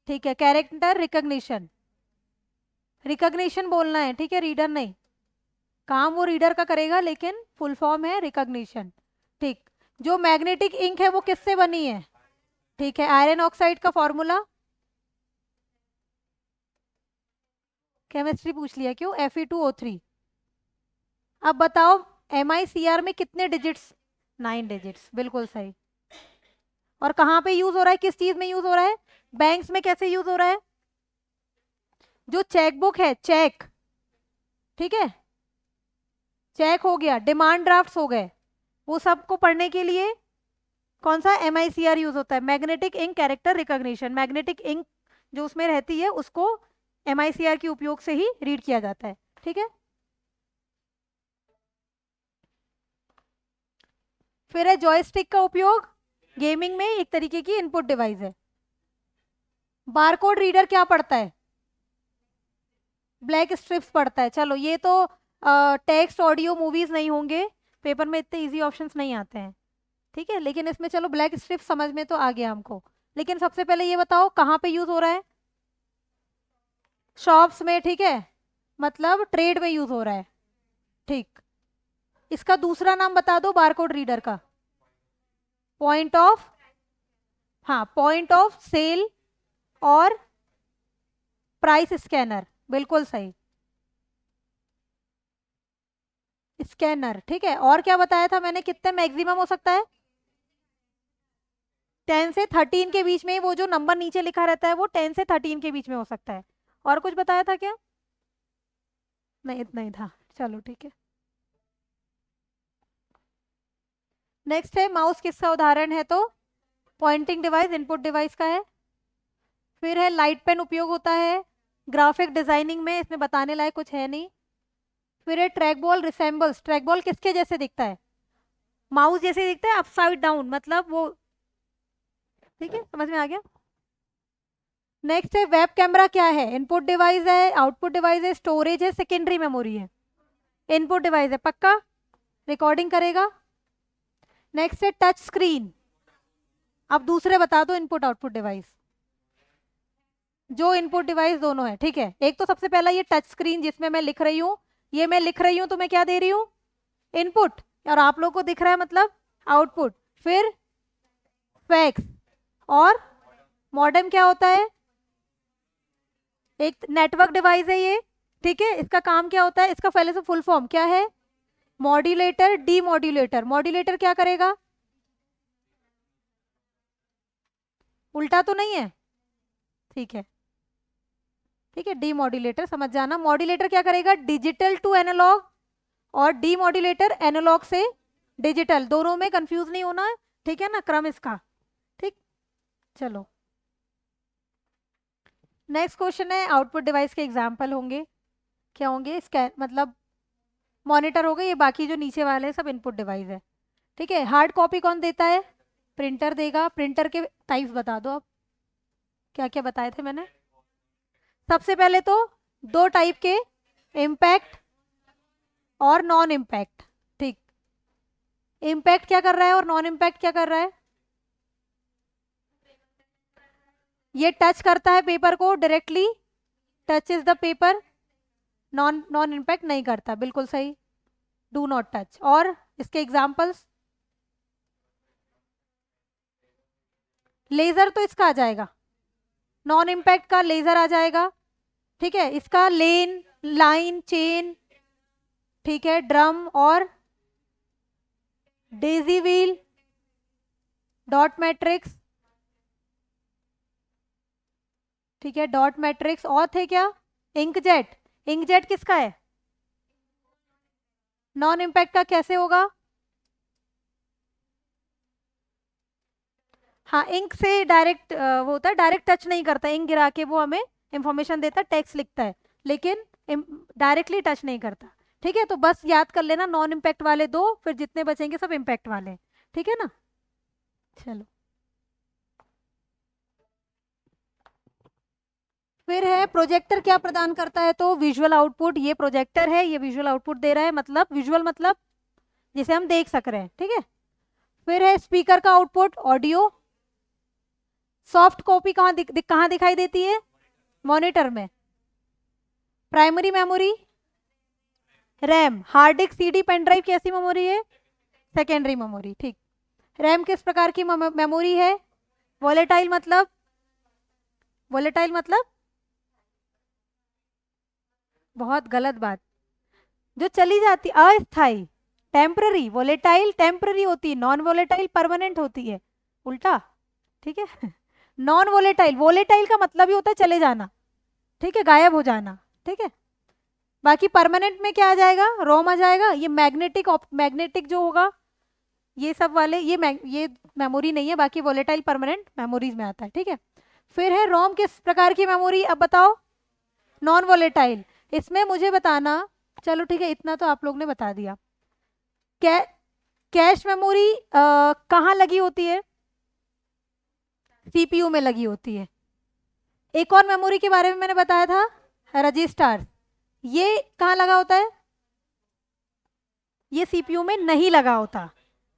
Speaker 1: ठीक है, कैरेक्टर रिकॉग्निशन, रिकॉग्निशन बोलना है, ठीक है, रीडर नहीं। काम वो रीडर का करेगा, लेकिन फुल फॉर्म है रिकॉग्निशन, ठीक। जो मैग्नेटिक इंक है वो किससे बनी है? ठीक है, आयरन ऑक्साइड का फॉर्मूला, केमिस्ट्री पूछ लिया क्यों? Fe2O3। अब बताओ एमआईसीआर में कितने डिजिट्स? 9 डिजिट्स, बिल्कुल सही। और कहाँ पे यूज हो रहा है, किस चीज में यूज हो रहा है? बैंक्स में। कैसे यूज हो रहा है? जो चेकबुक है, चेक, ठीक है, चेक हो गया, डिमांड ड्राफ्ट्स हो गए, वो सबको पढ़ने के लिए कौन सा एमआईसीआर यूज होता है? Magnetic ink character recognition. Magnetic ink जो उसमें रहती है उसको एमआईसीआर के उपयोग से ही रीड किया जाता है, ठीक है। फिर है जॉयस्टिक का उपयोग, गेमिंग में एक तरीके की इनपुट डिवाइस है। बारकोड रीडर क्या पढ़ता है? ब्लैक स्ट्रिप्स पढ़ता है। चलो ये तो टेक्स्ट, ऑडियो, मूवीज नहीं होंगे, पेपर में इतने इजी ऑप्शंस नहीं आते हैं, ठीक है, लेकिन इसमें चलो ब्लैक स्ट्रिप्स समझ में तो आ गया हमको। लेकिन सबसे पहले ये बताओ कहाँ पे यूज हो रहा है? शॉप्स में, ठीक है, मतलब ट्रेड में यूज हो रहा है, ठीक। इसका दूसरा नाम बता दो बारकोड रीडर का। पॉइंट ऑफ, हाँ, पॉइंट ऑफ सेल और प्राइस स्कैनर, बिल्कुल सही, स्कैनर, ठीक है। और क्या बताया था मैंने, कितने मैक्सिमम हो सकता है? 10 से 13 के बीच में, वो जो नंबर नीचे लिखा रहता है वो 10 से 13 के बीच में हो सकता है। और कुछ बताया था क्या? नहीं, इतना ही था, चलो ठीक है। नेक्स्ट है माउस, किसका उदाहरण है? तो पॉइंटिंग डिवाइस इनपुट डिवाइस का है। फिर है लाइट पेन उपयोग होता है ग्राफिक डिजाइनिंग में, इसमें बताने लायक कुछ है नहीं। फिर है track ball resembles, track ball किसके जैसे दिखता है? माउस जैसे दिखता है, अपसाइड डाउन, मतलब वो, ठीक है, समझ में आ गया। नेक्स्ट है वेब कैमरा, क्या है? इनपुट डिवाइस है, आउटपुट डिवाइस है, स्टोरेज है, सेकेंडरी मेमोरी है? इनपुट डिवाइस है, पक्का, रिकॉर्डिंग करेगा। नेक्स्ट है टच स्क्रीन। अब दूसरे बता दो इनपुट आउटपुट डिवाइस, जो इनपुट डिवाइस दोनों है, ठीक है। एक तो सबसे पहला ये टच स्क्रीन जिसमें मैं लिख रही हूँ, ये मैं लिख रही हूँ तो मैं क्या दे रही हूँ? इनपुट, और आप लोग को दिख रहा है मतलब आउटपुट। फिर फैक्स, और मॉडेम क्या होता है? एक नेटवर्क डिवाइस है ये, ठीक है। इसका काम क्या होता है? इसका पहले से फुल फॉर्म क्या है? Modulator, D modulator. मॉड्यूलेटर क्या करेगा? उल्टा तो नहीं है? ठीक है, ठीक है, डी मॉड्यूलेटर समझ जाना। मॉड्यूलेटर क्या करेगा? डिजिटल टू एनालॉग, और डी मॉड्यूलेटर एनालॉग से डिजिटल, दोनों में कंफ्यूज नहीं होना, ठीक है ना, क्रम इसका, ठीक। चलो नेक्स्ट क्वेश्चन है, आउटपुट डिवाइस के एग्जाम्पल होंगे, क्या होंगे? स्कैन मतलब मॉनिटर हो गए, ये बाकी जो नीचे वाले हैं सब इनपुट डिवाइस है। ठीक है, हार्ड कॉपी कौन देता है? प्रिंटर देगा। प्रिंटर के टाइप्स बता दो आप, क्या क्या बताए थे मैंने? सबसे पहले तो दो टाइप के, इम्पैक्ट और नॉन इम्पैक्ट। ठीक, इम्पैक्ट क्या कर रहा है और नॉन इम्पैक्ट क्या कर रहा है? ये टच करता है पेपर को directly, touch is the paper. Non non impact नहीं करता, बिल्कुल सही, डू नॉट टच। और इसके एग्जाम्पल्स, लेजर तो इसका आ जाएगा, नॉन इम्पैक्ट का लेजर आ जाएगा। ठीक है, इसका लेन, लाइन, चेन, ठीक है, ड्रम और डेजी व्हील, डॉट मैट्रिक्स, ठीक है, डॉट मैट्रिक्स। और थे क्या? इंकजेट। इंकजेट किसका है? नॉन इम्पैक्ट का। कैसे होगा? हाँ, इंक से डायरेक्ट वो होता है, डायरेक्ट टच नहीं करता, इंक गिरा के वो हमें इंफॉर्मेशन देता है, टेक्स्ट लिखता है, लेकिन डायरेक्टली टच नहीं करता। ठीक है, तो बस याद कर लेना नॉन इम्पैक्ट वाले दो, फिर जितने बचेंगे सब इम्पैक्ट वाले। ठीक है ना? चलो, फिर है प्रोजेक्टर क्या प्रदान करता है? तो विजुअल आउटपुट। ये प्रोजेक्टर है, ये विजुअल आउटपुट दे रहा है, मतलब विजुअल मतलब जिसे हम देख सक रहे हैं। ठीक है, फिर है स्पीकर का आउटपुट, ऑडियो। सॉफ्ट कॉपी कहाँ दिखाई देती है? मॉनिटर में। Primary memory, RAM. Hard disk, CD, pen drive कैसी मेमोरी है? Secondary memory. ठीक, रैम किस प्रकार की मेमोरी है? वोलेटाइल मतलब, वोलेटाइल मतलब बहुत गलत बात, जो चली जाती, अस्थाई, टेम्पररी। वोलेटाइल टेम्पररी होती है, नॉन वोलेटाइल परमानेंट होती है, उल्टा। ठीक है, नॉन वोलेटाइल, वोलेटाइल का मतलब ही होता है चले जाना, ठीक है, गायब हो जाना। ठीक है, बाकी परमानेंट में क्या आ जाएगा? रोम आ जाएगा। ये मैग्नेटिक, मैग्नेटिक जो होगा, ये सब वाले, ये मेमोरी नहीं है, बाकी वोलेटाइल परमानेंट मेमोरीज में आता है। ठीक है, फिर है रोम किस प्रकार की मेमोरी? अब बताओ। Non volatile. इसमें मुझे बताना, चलो ठीक है, इतना तो आप लोग ने बता दिया। कै, कैश मेमोरी कहाँ लगी होती है? सीपीयू में लगी होती है। एक और मेमोरी के बारे में मैंने बताया था, रजिस्टर। ये कहाँ लगा होता है? ये सीपीयू में नहीं लगा होता,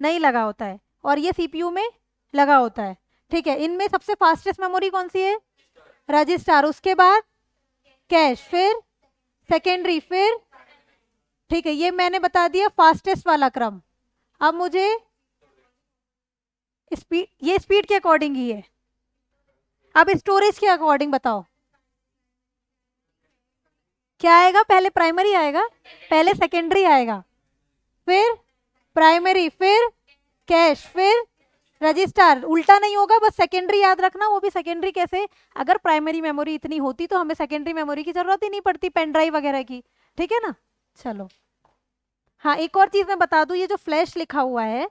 Speaker 1: नहीं लगा होता है, और ये सीपीयू में लगा होता है। ठीक है, इनमें सबसे फास्टेस्ट मेमोरी कौन सी है? रजिस्टर, उसके बाद कैश, फिर सेकेंडरी, फिर, ठीक है, ये मैंने बता दिया फास्टेस्ट वाला क्रम। अब मुझे स्पीड, ये स्पीड के अकॉर्डिंग ही है। अब स्टोरेज के अकॉर्डिंग बताओ क्या आएगा? पहले प्राइमरी आएगा, पहले सेकेंडरी आएगा, फिर प्राइमरी, फिर कैश, फिर रजिस्टर। उल्टा नहीं होगा, बस सेकेंडरी याद रखना। वो भी सेकेंडरी कैसे? अगर प्राइमरी मेमोरी इतनी होती तो हमें सेकेंडरी मेमोरी की जरूरत ही नहीं पड़ती, पेन ड्राइव वगैरह की। ठीक है ना? चलो, हाँ, एक और चीज मैं बता दूं, ये जो फ्लैश लिखा हुआ है,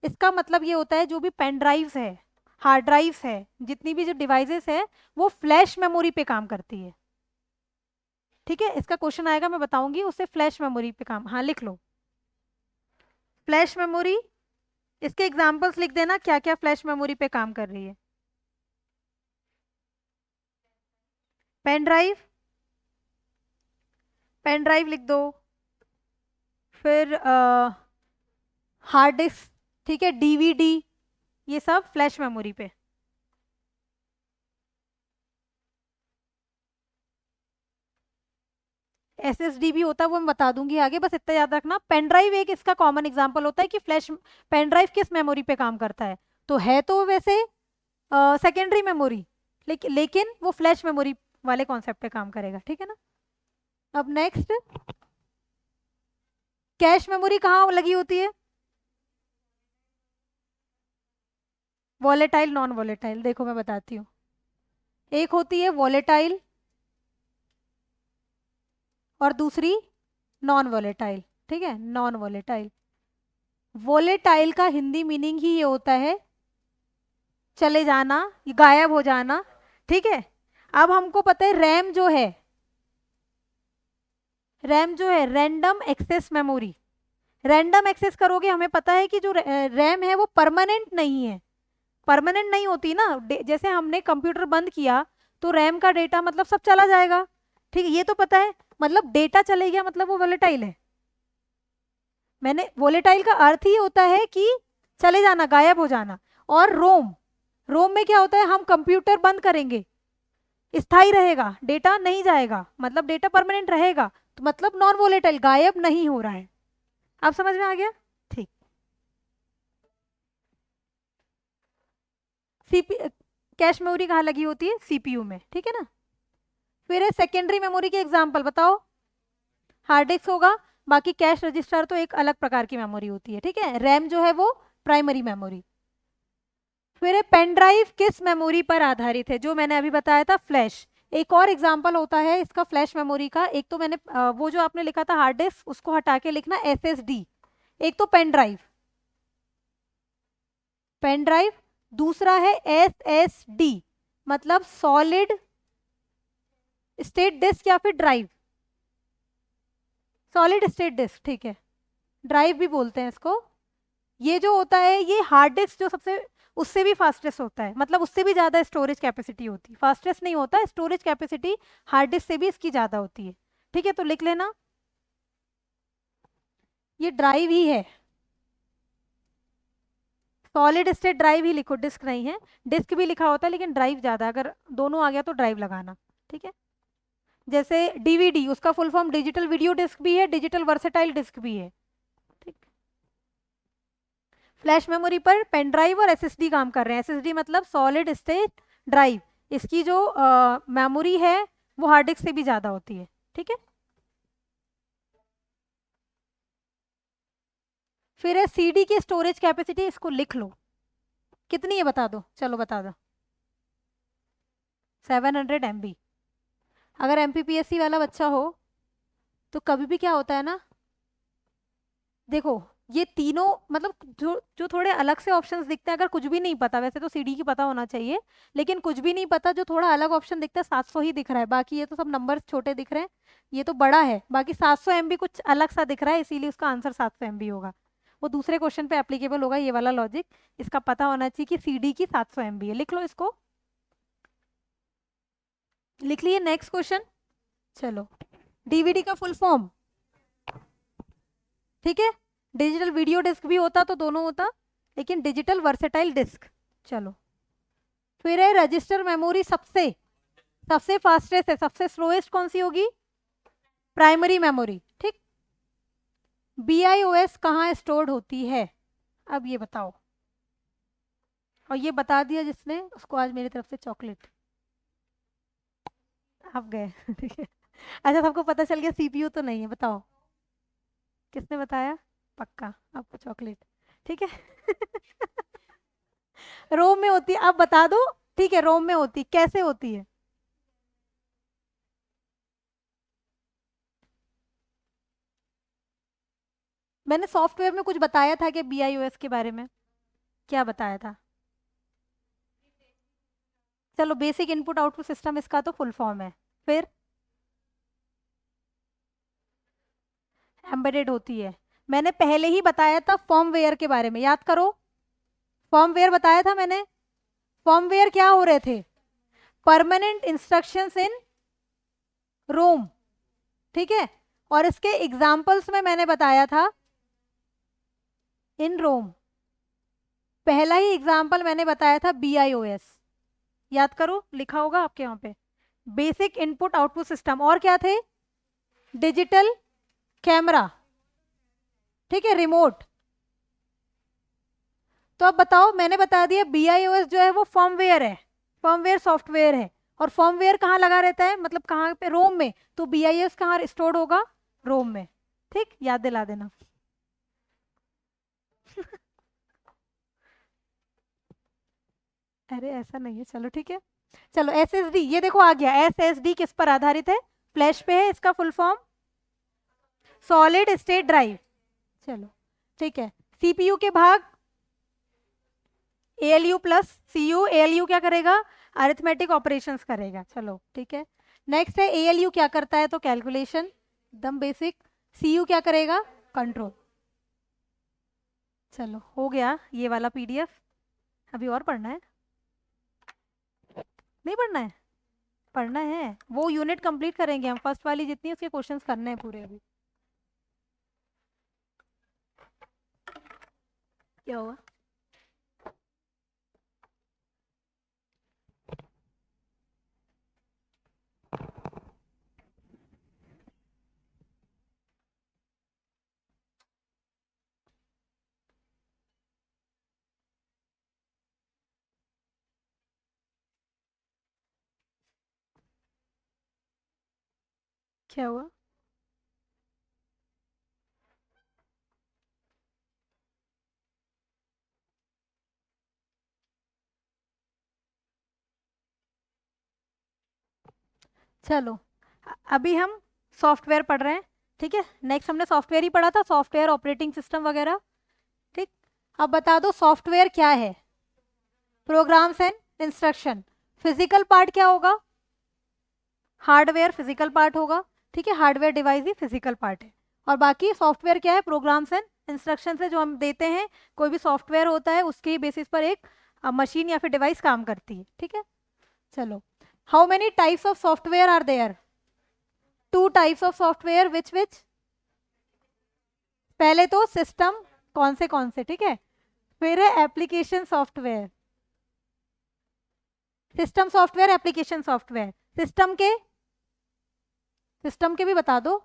Speaker 1: इसका मतलब ये होता है जो भी पेन ड्राइव्स है, हार्ड ड्राइव्स है, जितनी भी जो डिवाइसेस है, वो फ्लैश मेमोरी पे काम करती है। ठीक है, इसका क्वेश्चन आएगा, मैं बताऊंगी, उससे फ्लैश मेमोरी पे काम। हाँ, लिख लो फ्लैश मेमोरी। इसके एग्जांपल्स लिख देना, क्या क्या फ्लैश मेमोरी पे काम कर रही है। पेन ड्राइव, पेन ड्राइव लिख दो, फिर हार्ड डिस्क, ठीक है, डीवीडी, ये सब फ्लैश मेमोरी पे। एसएसडी भी होता है, वो मैं बता दूंगी आगे, बस इतना याद रखना। पेन ड्राइव एक इसका कॉमन एग्जांपल होता है कि फ्लैश पेन ड्राइव किस मेमोरी पे काम करता है, तो है तो वैसे सेकेंडरी मेमोरी, लेकिन वो फ्लैश मेमोरी वाले कॉन्सेप्ट पे काम करेगा। ठीक है ना? अब नेक्स्ट, कैश मेमोरी कहाँ लगी होती है? वॉलेटाइल, नॉन वॉलेटाइल, देखो मैं बताती हूँ। एक होती है वॉलेटाइल और दूसरी नॉन वॉलेटाइल। ठीक है, नॉन वॉलेटाइल। वॉलेटाइल का हिंदी मीनिंग ही ये होता है चले जाना, गायब हो जाना, ठीक है। अब हमको पता है रैम जो है, रैम जो है random access memory, random access करोगे, हमें पता है कि जो रैम है वो परमानेंट नहीं है, परमानेंट नहीं होती ना। जैसे हमने कंप्यूटर बंद किया तो रैम का डेटा मतलब सब चला जाएगा, ठीक है, ये तो पता है। मतलब डेटा चले गया मतलब वो वोलेटाइल है। मैंने वोलेटाइल का अर्थ ही होता है कि चले जाना, गायब हो जाना। और रोम, रोम में क्या होता है, हम कंप्यूटर बंद करेंगे, स्थायी रहेगा, डेटा नहीं जाएगा, मतलब डेटा परमानेंट रहेगा, तो मतलब नॉन वोलेटाइल, गायब नहीं हो रहा है। आप समझ में आ गया? ठीक। सीपी कैश मेमोरी कहाँ लगी होती है? सीपीयू में, ठीक है ना। फिर है सेकेंडरी मेमोरी के एग्जाम्पल बताओ। हार्ड डिस्क होगा, बाकी कैश रजिस्टर तो एक अलग प्रकार की मेमोरी होती है, ठीक है। रैम जो है वो प्राइमरी मेमोरी। फिर है पेन ड्राइव किस मेमोरी पर आधारित है? जो मैंने अभी बताया था, फ्लैश। एक और एग्जांपल होता है इसका फ्लैश मेमोरी का, एक तो मैंने वो जो आपने लिखा था हार्ड डिस्क, उसको हटा के लिखना एसएसडी। एक तो पेन ड्राइव, पेन ड्राइव। दूसरा है एसएसडी, मतलब सॉलिड स्टेट डिस्क या फिर ड्राइव, सॉलिड स्टेट डिस्क, ठीक है, ड्राइव भी बोलते हैं इसको। ये जो होता है ये हार्ड डिस्क जो सबसे, उससे भी फास्टेस्ट होता है, मतलब उससे भी ज्यादा स्टोरेज कैपेसिटी होती है, फास्टेस्ट नहीं होता, स्टोरेज कैपेसिटी हार्ड डिस्क से भी इसकी ज्यादा होती है, ठीक है। तो लिख लेना, ये ड्राइव ही है, सॉलिड स्टेट ड्राइव ही लिखो, डिस्क नहीं है। डिस्क भी लिखा होता है लेकिन ड्राइव ज्यादा, अगर दोनों आ गया तो ड्राइव लगाना, ठीक है। जैसे डीवीडी, उसका full form digital video disc भी है, डिजिटल वर्सेटाइल डिस्क भी है, ठीक। फ्लैश मेमोरी पर पेन ड्राइव और एसएसडी काम कर रहे हैं। एसएसडी मतलब सॉलिड स्टेट ड्राइव, इसकी जो मेमोरी है वो हार्ड डिस्क से भी ज्यादा होती है, ठीक है। फिर है सीडी की स्टोरेज कैपेसिटी, इसको लिख लो, कितनी है बता दो, चलो बता दो। 700 MB। अगर एमपीपीएससी वाला बच्चा हो तो कभी भी क्या होता है ना, देखो ये तीनों, मतलब जो थोड़े अलग से ऑप्शंस दिखते हैं, अगर कुछ भी नहीं पता, वैसे तो सीडी की पता होना चाहिए, लेकिन कुछ भी नहीं पता, जो थोड़ा अलग ऑप्शन दिखता है, 700 ही दिख रहा है, बाकी ये तो सब नंबर छोटे दिख रहे हैं, ये तो बड़ा है, बाकी 700 MB कुछ अलग सा दिख रहा है, इसीलिए उसका आंसर 700 MB होगा। वो दूसरे क्वेश्चन पे एप्लीकेबल होगा ये वाला लॉजिक, इसका पता होना चाहिए कि सीडी की 700 MB है, लिख लो इसको। लिख लिए, नेक्स्ट क्वेश्चन। चलो, डीवीडी का फुल फॉर्म, ठीक है, डिजिटल वीडियो डिस्क भी होता तो दोनों होता, लेकिन डिजिटल वर्सेटाइल डिस्क। चलो, फिर है रजिस्टर मेमोरी, सबसे सबसे फास्टेस्ट है, सबसे स्लोएस्ट कौन सी होगी? प्राइमरी मेमोरी, ठीक। बीआईओएस कहाँ स्टोर्ड होती है? अब ये बताओ, और ये बता दिया जिसने, उसको आज मेरी तरफ से चॉकलेट। आप गए ठीक है। अच्छा, सबको पता चल गया सीपीयू तो नहीं है, बताओ किसने बताया? पक्का आपको चॉकलेट, ठीक है। रोम में होती है, आप बता दो, ठीक है, रोम में होती, कैसे होती है? मैंने सॉफ्टवेयर में कुछ बताया था कि बीआईओएस के बारे में, क्या बताया था? चलो, बेसिक इनपुट आउटपुट सिस्टम इसका तो फुल फॉर्म है। फिर एम्बेडेड होती है, मैंने पहले ही बताया था फर्मवेयर के बारे में, याद करो, फर्मवेयर बताया था मैंने। फर्मवेयर क्या हो रहे थे? परमानेंट इंस्ट्रक्शंस इन रोम, ठीक है। और इसके एग्जांपल्स में मैंने बताया था इन रोम, पहला ही एग्जांपल मैंने बताया था बीआईओएस, याद करो, लिखा होगा आपके यहाँ पे। बेसिक इनपुट आउटपुट सिस्टम, और क्या थे? डिजिटल कैमरा, ठीक है, रिमोट। तो अब बताओ, मैंने बता दिया बीआईओएस जो है वो फर्मवेयर है, फर्मवेयर सॉफ्टवेयर है, और फर्मवेयर कहाँ लगा रहता है, मतलब कहाँ पे? रोम में। तो बीआईओएस कहाँ स्टोर्ड होगा? रोम में, ठीक, याद दिला देना। अरे ऐसा नहीं है, चलो ठीक है। चलो, एसएसडी, ये देखो आ गया, एसएसडी किस पर आधारित है? फ्लैश पे है, इसका full form solid state drive. चलो ठीक है, सीपीयू के भाग ALU प्लस CU, ALU क्या करेगा, अरिथमेटिक ऑपरेशंस करेगा। चलो ठीक है। नेक्स्ट है ALU क्या करता है, तो कैलकुलेशन, एकदम बेसिक। CU क्या करेगा, कंट्रोल। चलो हो गया ये वाला PDF। अभी और पढ़ना है, नहीं पढ़ना है, पढ़ना है। वो यूनिट कंप्लीट करेंगे हम, फर्स्ट वाली जितनी उसके क्वेश्चंस करने हैं पूरे अभी। क्या हुआ, क्या हुआ? चलो अभी हम सॉफ्टवेयर पढ़ रहे हैं, ठीक है। नेक्स्ट हमने सॉफ्टवेयर ही पढ़ा था, सॉफ्टवेयर ऑपरेटिंग सिस्टम वगैरह, ठीक। अब बता दो सॉफ्टवेयर क्या है। Programs and instruction. Physical part क्या होगा, हार्डवेयर फिजिकल पार्ट होगा, ठीक है। हार्डवेयर डिवाइस ही फिजिकल पार्ट है। और बाकी सॉफ्टवेयर क्या है, प्रोग्राम्स एंड इंस्ट्रक्शन से जो हम देते हैं, कोई भी सॉफ्टवेयर होता है उसके ही बेसिस पर एक मशीन या फिर डिवाइस काम करती है, ठीक है। चलो, how many types of software are there? 2 types of software, which? पहले तो सिस्टम, कौन से, ठीक है। फिर है application software, system software, application software. System के भी बता दो।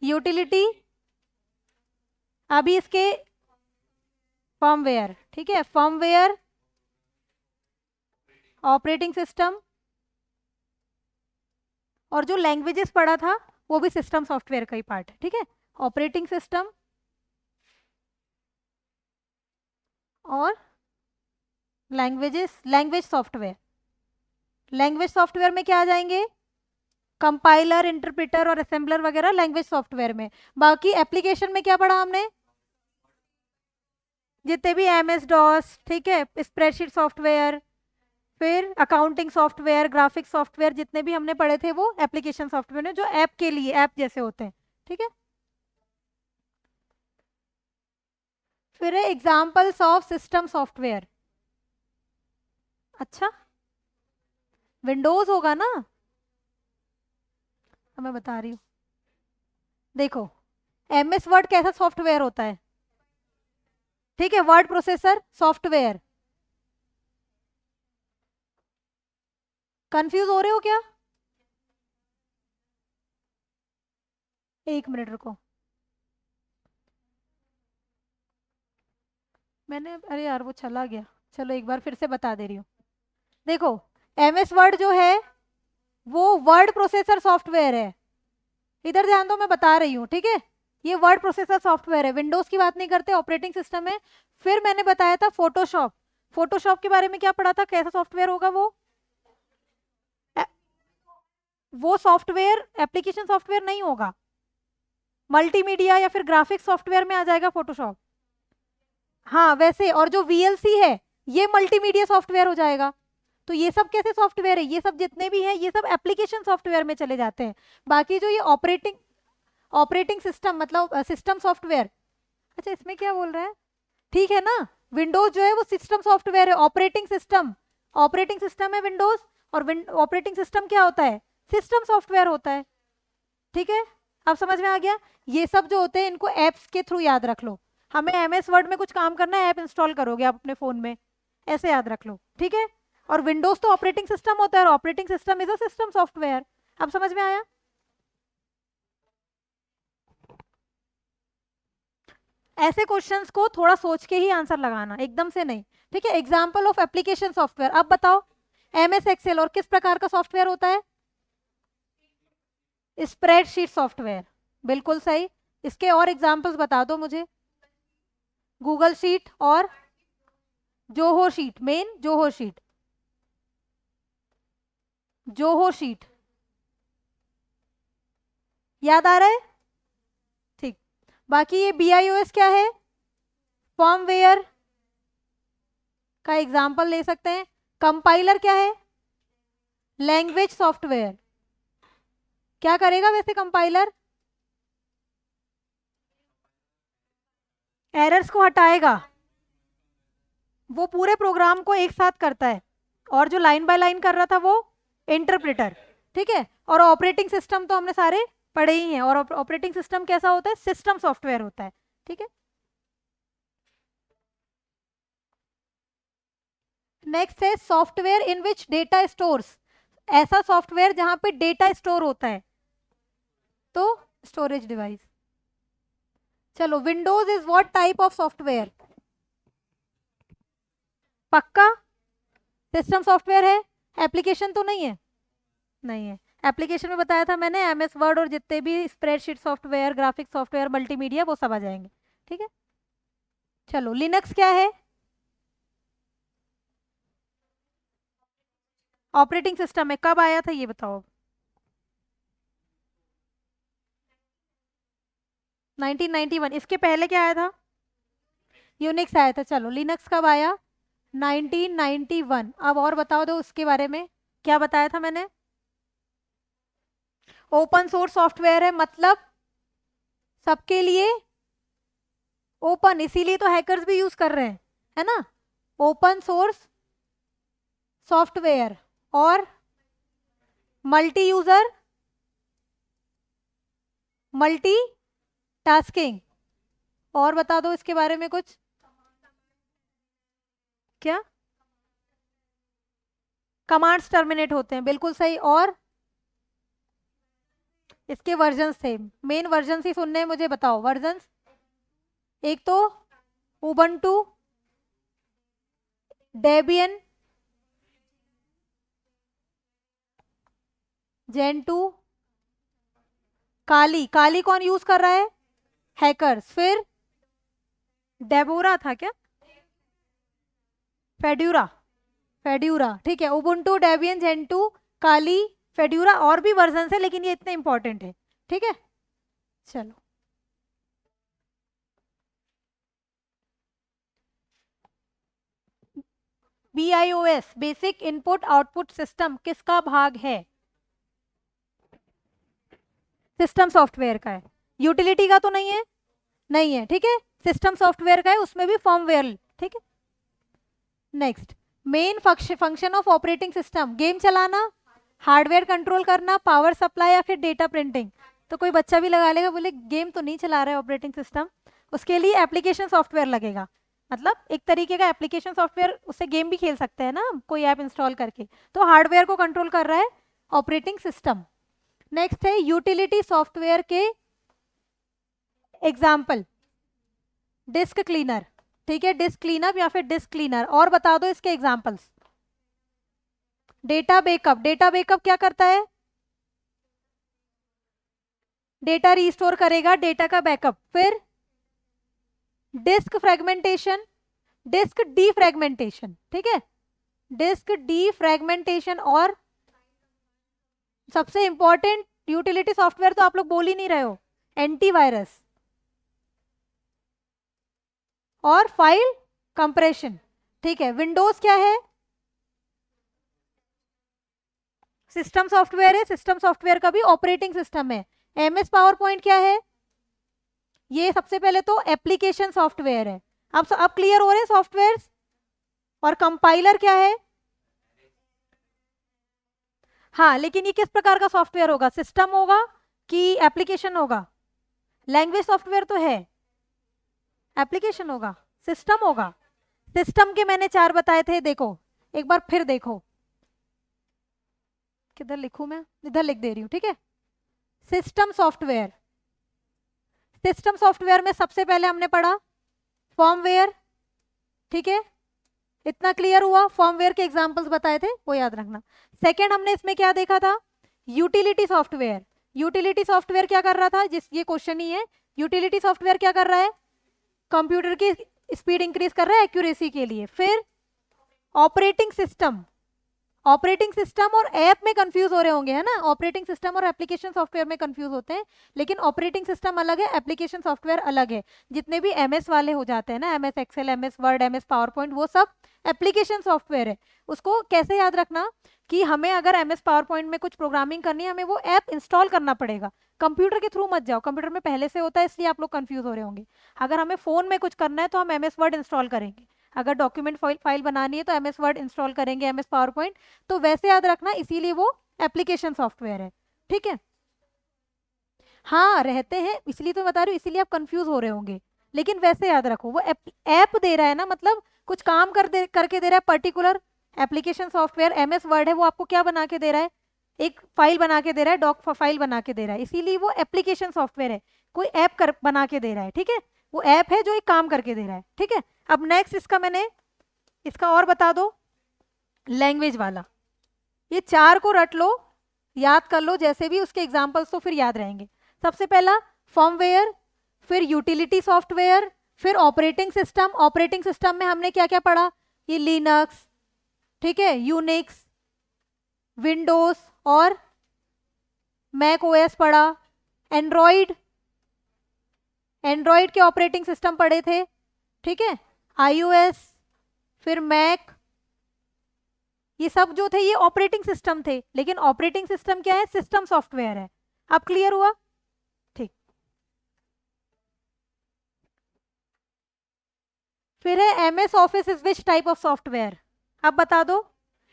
Speaker 1: यूटिलिटी, अभी इसके फर्मवेयर, ठीक है। फर्मवेयर, ऑपरेटिंग सिस्टम, और जो लैंग्वेजेस पढ़ा था वो भी सिस्टम सॉफ्टवेयर का ही पार्ट है, ठीक है। ऑपरेटिंग सिस्टम और लैंग्वेज सॉफ्टवेयर। लैंग्वेज सॉफ्टवेयर में क्या आ जाएंगे, कंपाइलर, इंटरप्रिटर और असेंबलर वगैरह लैंग्वेज सॉफ्टवेयर में। बाकी एप्लीकेशन में क्या पढ़ा हमने, जितने भी MS DOS, ठीक है, स्प्रेडशीट सॉफ्टवेयर, फिर अकाउंटिंग सॉफ्टवेयर, ग्राफिक्स सॉफ्टवेयर, जितने भी हमने पढ़े थे वो एप्लीकेशन सॉफ्टवेयर में, जो ऐप के लिए ऐप जैसे होते हैं, ठीक है। फिर है एग्जाम्पल्स ऑफ सिस्टम सॉफ्टवेयर। अच्छा, विंडोज होगा ना, अब मैं बता रही हूँ। देखो, MS वर्ड कैसा सॉफ्टवेयर होता है, ठीक है, वर्ड प्रोसेसर सॉफ्टवेयर। कंफ्यूज हो रहे हो क्या? एक मिनट रुको, मैंने, अरे यार वो चला गया। चलो एक बार फिर से बता दे रही हूँ। देखो, MS वर्ड जो है वो वर्ड प्रोसेसर सॉफ्टवेयर है। इधर ध्यान दो, मैं बता रही हूँ, ठीक है। ये वर्ड प्रोसेसर सॉफ्टवेयर है, विंडोज की बात नहीं करते, ऑपरेटिंग सिस्टम है। फिर मैंने बताया था फोटोशॉप। फोटोशॉप के बारे में क्या पढ़ा था, कैसा सॉफ्टवेयर होगा वो? ए- वो सॉफ्टवेयर एप्लीकेशन सॉफ्टवेयर नहीं होगा, मल्टीमीडिया या फिर ग्राफिक्स सॉफ्टवेयर में आ जाएगा फोटोशॉप। हाँ वैसे, और जो VLC है ये मल्टीमीडिया सॉफ्टवेयर हो जाएगा। तो ये सब कैसे सॉफ्टवेयर है, ये सब जितने भी हैं ये सब एप्लीकेशन सॉफ्टवेयर में चले जाते हैं। बाकी जो ये ऑपरेटिंग सिस्टम मतलब सिस्टम सॉफ्टवेयर, अच्छा इसमें क्या बोल रहा है, ठीक है ना। विंडोज जो है वो सिस्टम सॉफ्टवेयर है, ऑपरेटिंग सिस्टम है विंडोज। और ऑपरेटिंग सिस्टम क्या होता है, सिस्टम सॉफ्टवेयर होता है, ठीक है। अब समझ में आ गया। ये सब जो होते हैं इनको एप्स के थ्रू याद रख लो। हमें MS वर्ड में कुछ काम करना है, ऐप इंस्टॉल करोगे आप अपने फोन में, ऐसे याद रख लो, ठीक है। और विंडोज तो ऑपरेटिंग सिस्टम होता है, और operating system is a system software. अब समझ में आया। ऐसे क्वेश्चंस को थोड़ा सोच के ही आंसर लगाना, एकदम से नहीं, ठीक है। एग्जाम्पल ऑफ एप्लीकेशन सॉफ्टवेयर, अब बताओ। MS Excel और किस प्रकार का सॉफ्टवेयर होता है, स्प्रेडशीट सॉफ्टवेयर, बिल्कुल सही। इसके और एग्जाम्पल्स बता दो मुझे। गूगल शीट और Zoho sheet, main Zoho sheet, याद आ रहा है, ठीक। बाकी ये BIOS क्या है, फर्मवेयर का एग्जाम्पल ले सकते हैं। कंपाइलर क्या है? Language software. क्या करेगा वैसे कंपाइलर? एरर्स को हटाएगा, वो पूरे प्रोग्राम को एक साथ करता है, और जो लाइन बाय लाइन कर रहा था वो इंटरप्रेटर। ठीक है, और ऑपरेटिंग सिस्टम तो हमने सारे पढ़े ही हैं, और ऑपरेटिंग सिस्टम कैसा होता है? सिस्टम सॉफ्टवेयर होता है। ठीक है, नेक्स्ट है software in which data stores. ऐसा सॉफ्टवेयर जहां पे डेटा स्टोर होता है, तो स्टोरेज डिवाइस। चलो, Windows is what type of software? पक्का सिस्टम सॉफ्टवेयर है, एप्लीकेशन तो नहीं है? नहीं है। एप्लीकेशन में बताया था मैंने, एमएस वर्ड और जितने भी spreadsheet software, graphic software, multimedia, वो सब आ जाएंगे। ठीक है, चलो लिनक्स क्या है? ऑपरेटिंग सिस्टम है। कब आया था ये बताओ? 1991। इसके पहले क्या आया था? यूनिक्स आया था। चलो, लिनक्स कब आया? 1991। अब और बताओ दो उसके बारे में। क्या बताया था मैंने? ओपन सोर्स सॉफ्टवेयर है, मतलब सबके लिए ओपन, इसीलिए तो हैकर्स भी यूज कर रहे हैं, है ना? ओपन सोर्स सॉफ्टवेयर और मल्टी यूजर, मल्टी टास्किंग। और बता दो इसके बारे में कुछ। क्या? कमांड्स टर्मिनेट होते हैं, बिल्कुल सही। और इसके वर्जन्स थे, मेन वर्जन्स ही सुनने हैं मुझे, बताओ वर्जन्स। एक तो उबंटू, डेबियन, जेन 2, काली। काली कौन यूज कर रहा है? हैकर्स। फिर डेबोरा था क्या? फेड्यूरा, फेड्यूरा। ठीक है, उबुंटू, डेबियन, जेन 2, काली, फेड्यूरा। और भी वर्जन है लेकिन ये इतने इंपॉर्टेंट है। ठीक है, चलो। BIOS, basic input output system, किसका भाग है? सिस्टम सॉफ्टवेयर का है। यूटिलिटी का तो नहीं है? नहीं है। ठीक है, सिस्टम सॉफ्टवेयर का है, उसमें भी फर्मवेयर। ठीक है, next, main function of operating system. Game चलाना, हार्डवेयर कंट्रोल करना, पावर सप्लाई, या फिर डेटा प्रिंटिंग। तो कोई बच्चा भी लगा लेगा, बोले गेम तो नहीं चला रहा है ऑपरेटिंग सिस्टम, उसके लिए एप्लीकेशन सॉफ्टवेयर लगेगा। मतलब एक तरीके का एप्लीकेशन सॉफ्टवेयर, उससे गेम भी खेल सकते हैं ना कोई ऐप इंस्टॉल करके। तो हार्डवेयर को कंट्रोल कर रहा है ऑपरेटिंग सिस्टम। नेक्स्ट है यूटिलिटी सॉफ्टवेयर के एग्जाम्पल। Disk cleaner. ठीक है, डिस्क क्लीनअप या फिर डिस्क क्लीनर। और बता दो इसके examples. Data backup. Data backup क्या करता है? डेटा रिस्टोर करेगा, डेटा का बैकअप। फिर डिस्क फ्रेगमेंटेशन, डिस्क डीफ्रेगमेंटेशन। ठीक है, डिस्क डीफ्रेगमेंटेशन। और सबसे इंपॉर्टेंट यूटिलिटी सॉफ्टवेयर तो आप लोग बोल ही नहीं रहे हो, एंटीवायरस और फाइल कंप्रेशन। ठीक है, विंडोज क्या है? सिस्टम सॉफ्टवेयर है, सिस्टम सॉफ्टवेयर का भी ऑपरेटिंग सिस्टम है। MS पावर पॉइंट क्या है? ये सबसे पहले तो एप्लीकेशन सॉफ्टवेयर है। अब क्लियर हो रहे हैं सॉफ्टवेयर्स। और कंपाइलर क्या है? हाँ, लेकिन ये किस प्रकार का सॉफ्टवेयर होगा? सिस्टम होगा कि एप्लीकेशन होगा? लैंग्वेज सॉफ्टवेयर तो है, एप्लीकेशन होगा, सिस्टम होगा। सिस्टम के मैंने 4 बताए थे, देखो एक बार फिर देखो। किधर लिखूं मैं? इधर लिख दे रही हूं। ठीक है, सिस्टम सॉफ्टवेयर। सिस्टम सॉफ्टवेयर में सबसे पहले हमने पढ़ा फर्मवेयर। ठीक है, इतना क्लियर हुआ? फर्मवेयर के एग्जांपल्स बताए थे, वो याद रखना। सेकंड हमने इसमें क्या देखा था? Utility software. यूटिलिटी सॉफ्टवेयर क्या कर रहा था? जिस ये क्वेश्चन ही है, यूटिलिटी सॉफ्टवेयर क्या कर रहा है? कंप्यूटर की स्पीड इंक्रीज कर रहा है एक्यूरेसी के लिए। फिर ऑपरेटिंग सिस्टम, ऑपरेटिंग सिस्टम और ऐप में कंफ्यूज हो रहे होंगे, है ना, ऑपरेटिंग सिस्टम और एप्लीकेशन सॉफ्टवेयर में कंफ्यूज होते हैं, लेकिन ऑपरेटिंग सिस्टम अलग है, एप्लीकेशन सॉफ्टवेयर अलग है। जितने भी एमएस वाले हो जाते हैं ना, MS Excel, MS Word, MS PowerPoint, वो सब एप्लीकेशन सॉफ्टवेयर है। उसको कैसे याद रखना कि हमें अगर एमएस पावर पॉइंट में कुछ प्रोग्रामिंग करनी है, हमें वो ऐप इंस्टॉल करना पड़ेगा। कंप्यूटर के थ्रू मत जाओ, कंप्यूटर में पहले से होता है, इसलिए आप लोग कंफ्यूज हो रहे होंगे। अगर हमें फोन में कुछ करना है तो हम एमएस वर्ड इंस्टॉल करेंगे, अगर डॉक्यूमेंट फाइल बनानी है तो एमएस वर्ड इंस्टॉल करेंगे, एमएस पावर पॉइंट। तो वैसे याद रखना, इसीलिए वो एप्लीकेशन सॉफ्टवेयर है, ठीक है। हाँ रहते हैं, इसलिए तो बता रही हूँ, इसीलिए आप कंफ्यूज हो रहे होंगे, लेकिन वैसे याद रखो, वो ऐप दे रहा है ना, मतलब कुछ काम करके दे रहा है particular. Application software MS word है, वो आपको क्या बना के दे रहा है, एक फाइल बना के दे रहा है, डॉक फाइल बना के दे रहा है, इसीलिए वो एप्लीकेशन सॉफ्टवेयर है, कोई ऐप बना के दे रहा है, ठीक है। वो ऐप है जो एक काम करके दे रहा है, ठीक है। अब नेक्स्ट इसका और बता दो, लैंग्वेज वाला। ये चार को रट लो, याद कर लो, जैसे भी उसके एग्जाम्पल्स तो फिर याद रहेंगे। सबसे पहला फर्मवेयर, फिर यूटिलिटी सॉफ्टवेयर, फिर ऑपरेटिंग सिस्टम। ऑपरेटिंग सिस्टम में हमने क्या क्या पढ़ा, ये लिनक्स, ठीक है, यूनिक्स, विंडोज और मैक ओएस पढ़ा। एंड्रॉइड, एंड्रॉइड के ऑपरेटिंग सिस्टम पढ़े थे, ठीक है, आईओएस, फिर मैक, ये सब जो थे ये ऑपरेटिंग सिस्टम थे, लेकिन ऑपरेटिंग सिस्टम क्या है, सिस्टम सॉफ्टवेयर है। अब क्लियर हुआ, ठीक। फिर है MS office is which type of software, अब बता दो,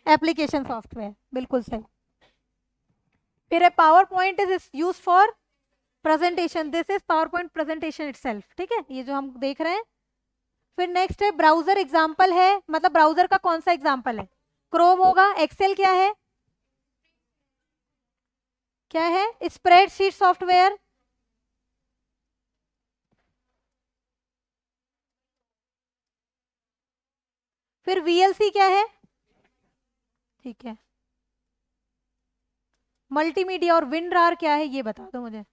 Speaker 1: एप्लीकेशन सॉफ्टवेयर, बिल्कुल सही। फिर है power point is use for presentation, this is power point presentation itself, ठीक है, ये जो हम देख रहे हैं। फिर नेक्स्ट है ब्राउजर, एग्जाम्पल है, मतलब ब्राउजर का कौन सा एग्जाम्पल है, क्रोम होगा। एक्सेल क्या है, क्या है, स्प्रेडशीट सॉफ्टवेयर। फिर वीएलसी क्या है, ठीक है। मल्टीमीडिया और विंडरार क्या है, ये बता दो मुझे।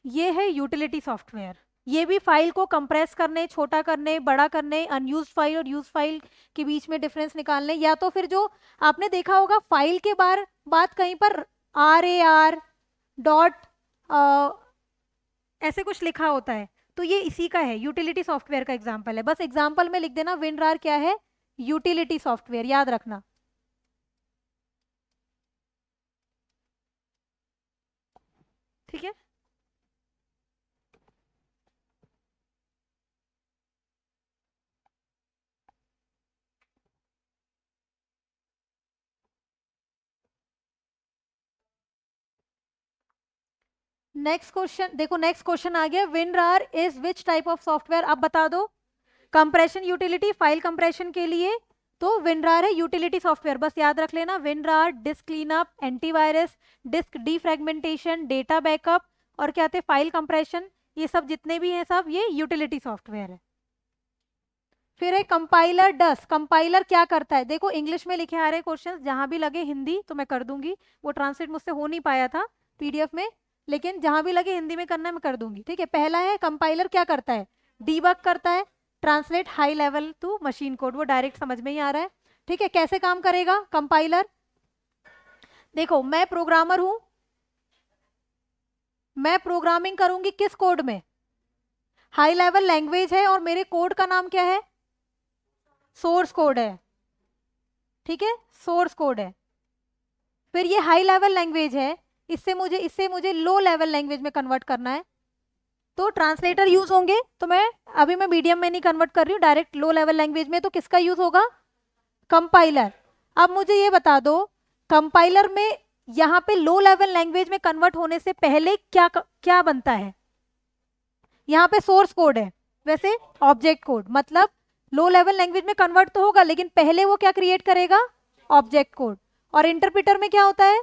Speaker 1: ये है यूटिलिटी सॉफ्टवेयर, ये भी फाइल को कंप्रेस करने, छोटा करने, बड़ा करने, अनयूज फाइल और यूज फाइल के बीच में डिफरेंस निकालने, या तो फिर जो आपने देखा होगा फाइल के बाद कहीं पर RAR डॉट ऐसे कुछ लिखा होता है, तो ये इसी का है, यूटिलिटी सॉफ्टवेयर का एग्जाम्पल है। बस एग्जाम्पल में लिख देना विंडरार क्या है, यूटिलिटी सॉफ्टवेयर, याद रखना, ठीक है। नेक्स्ट क्वेश्चन देखो, नेक्स्ट क्वेश्चन आ गया, WinRAR is which type of software, अब बता दो। कंप्रेशन यूटिलिटी, फाइल कंप्रेशन के लिए, तो विंडरार है यूटिलिटी सॉफ्टवेयर, बस याद रख लेना, WinRAR disk cleanup, antivirus, disk defragmentation, data backup, और क्या थे, फाइल कंप्रेशन, ये सब जितने भी हैं सब ये यूटिलिटी सॉफ्टवेयर है। फिर है कंपाइलर डस्ट, कंपाइलर क्या करता है, देखो इंग्लिश में लिखे आ रहे क्वेश्चंस, जहां भी लगे हिंदी तो मैं कर दूंगी, वो ट्रांसलेट मुझसे हो नहीं पाया था पीडीएफ में, लेकिन जहां भी लगे हिंदी में करना है मैं कर दूंगी, ठीक है। पहला है कंपाइलर क्या करता है, डीबग करता है, translate high level to machine code, वो डायरेक्ट समझ में ही आ रहा है, ठीक है। कैसे काम करेगा कंपाइलर, देखो मैं प्रोग्रामर हूं, मैं प्रोग्रामिंग करूंगी किस कोड में, हाई लेवल लैंग्वेज है, और मेरे कोड का नाम क्या है, सोर्स कोड है, ठीक है, सोर्स कोड है। फिर ये हाई लेवल लैंग्वेज है, इससे मुझे लो लेवल लैंग्वेज में कन्वर्ट करना है, तो ट्रांसलेटर यूज होंगे, तो मैं मीडियम में नहीं कन्वर्ट कर रही हूँ, डायरेक्ट लो लेवल लैंग्वेज में, तो किसका यूज होगा, कंपाइलर। अब मुझे ये बता दो, कंपाइलर में यहाँ पे लो लेवल लैंग्वेज में कन्वर्ट होने से पहले क्या क्या बनता है, यहाँ पे सोर्स कोड है, वैसे ऑब्जेक्ट कोड, मतलब लो लेवल लैंग्वेज में कन्वर्ट तो होगा, लेकिन पहले वो क्या क्रिएट करेगा, ऑब्जेक्ट कोड। और इंटरप्रिटर में क्या होता है,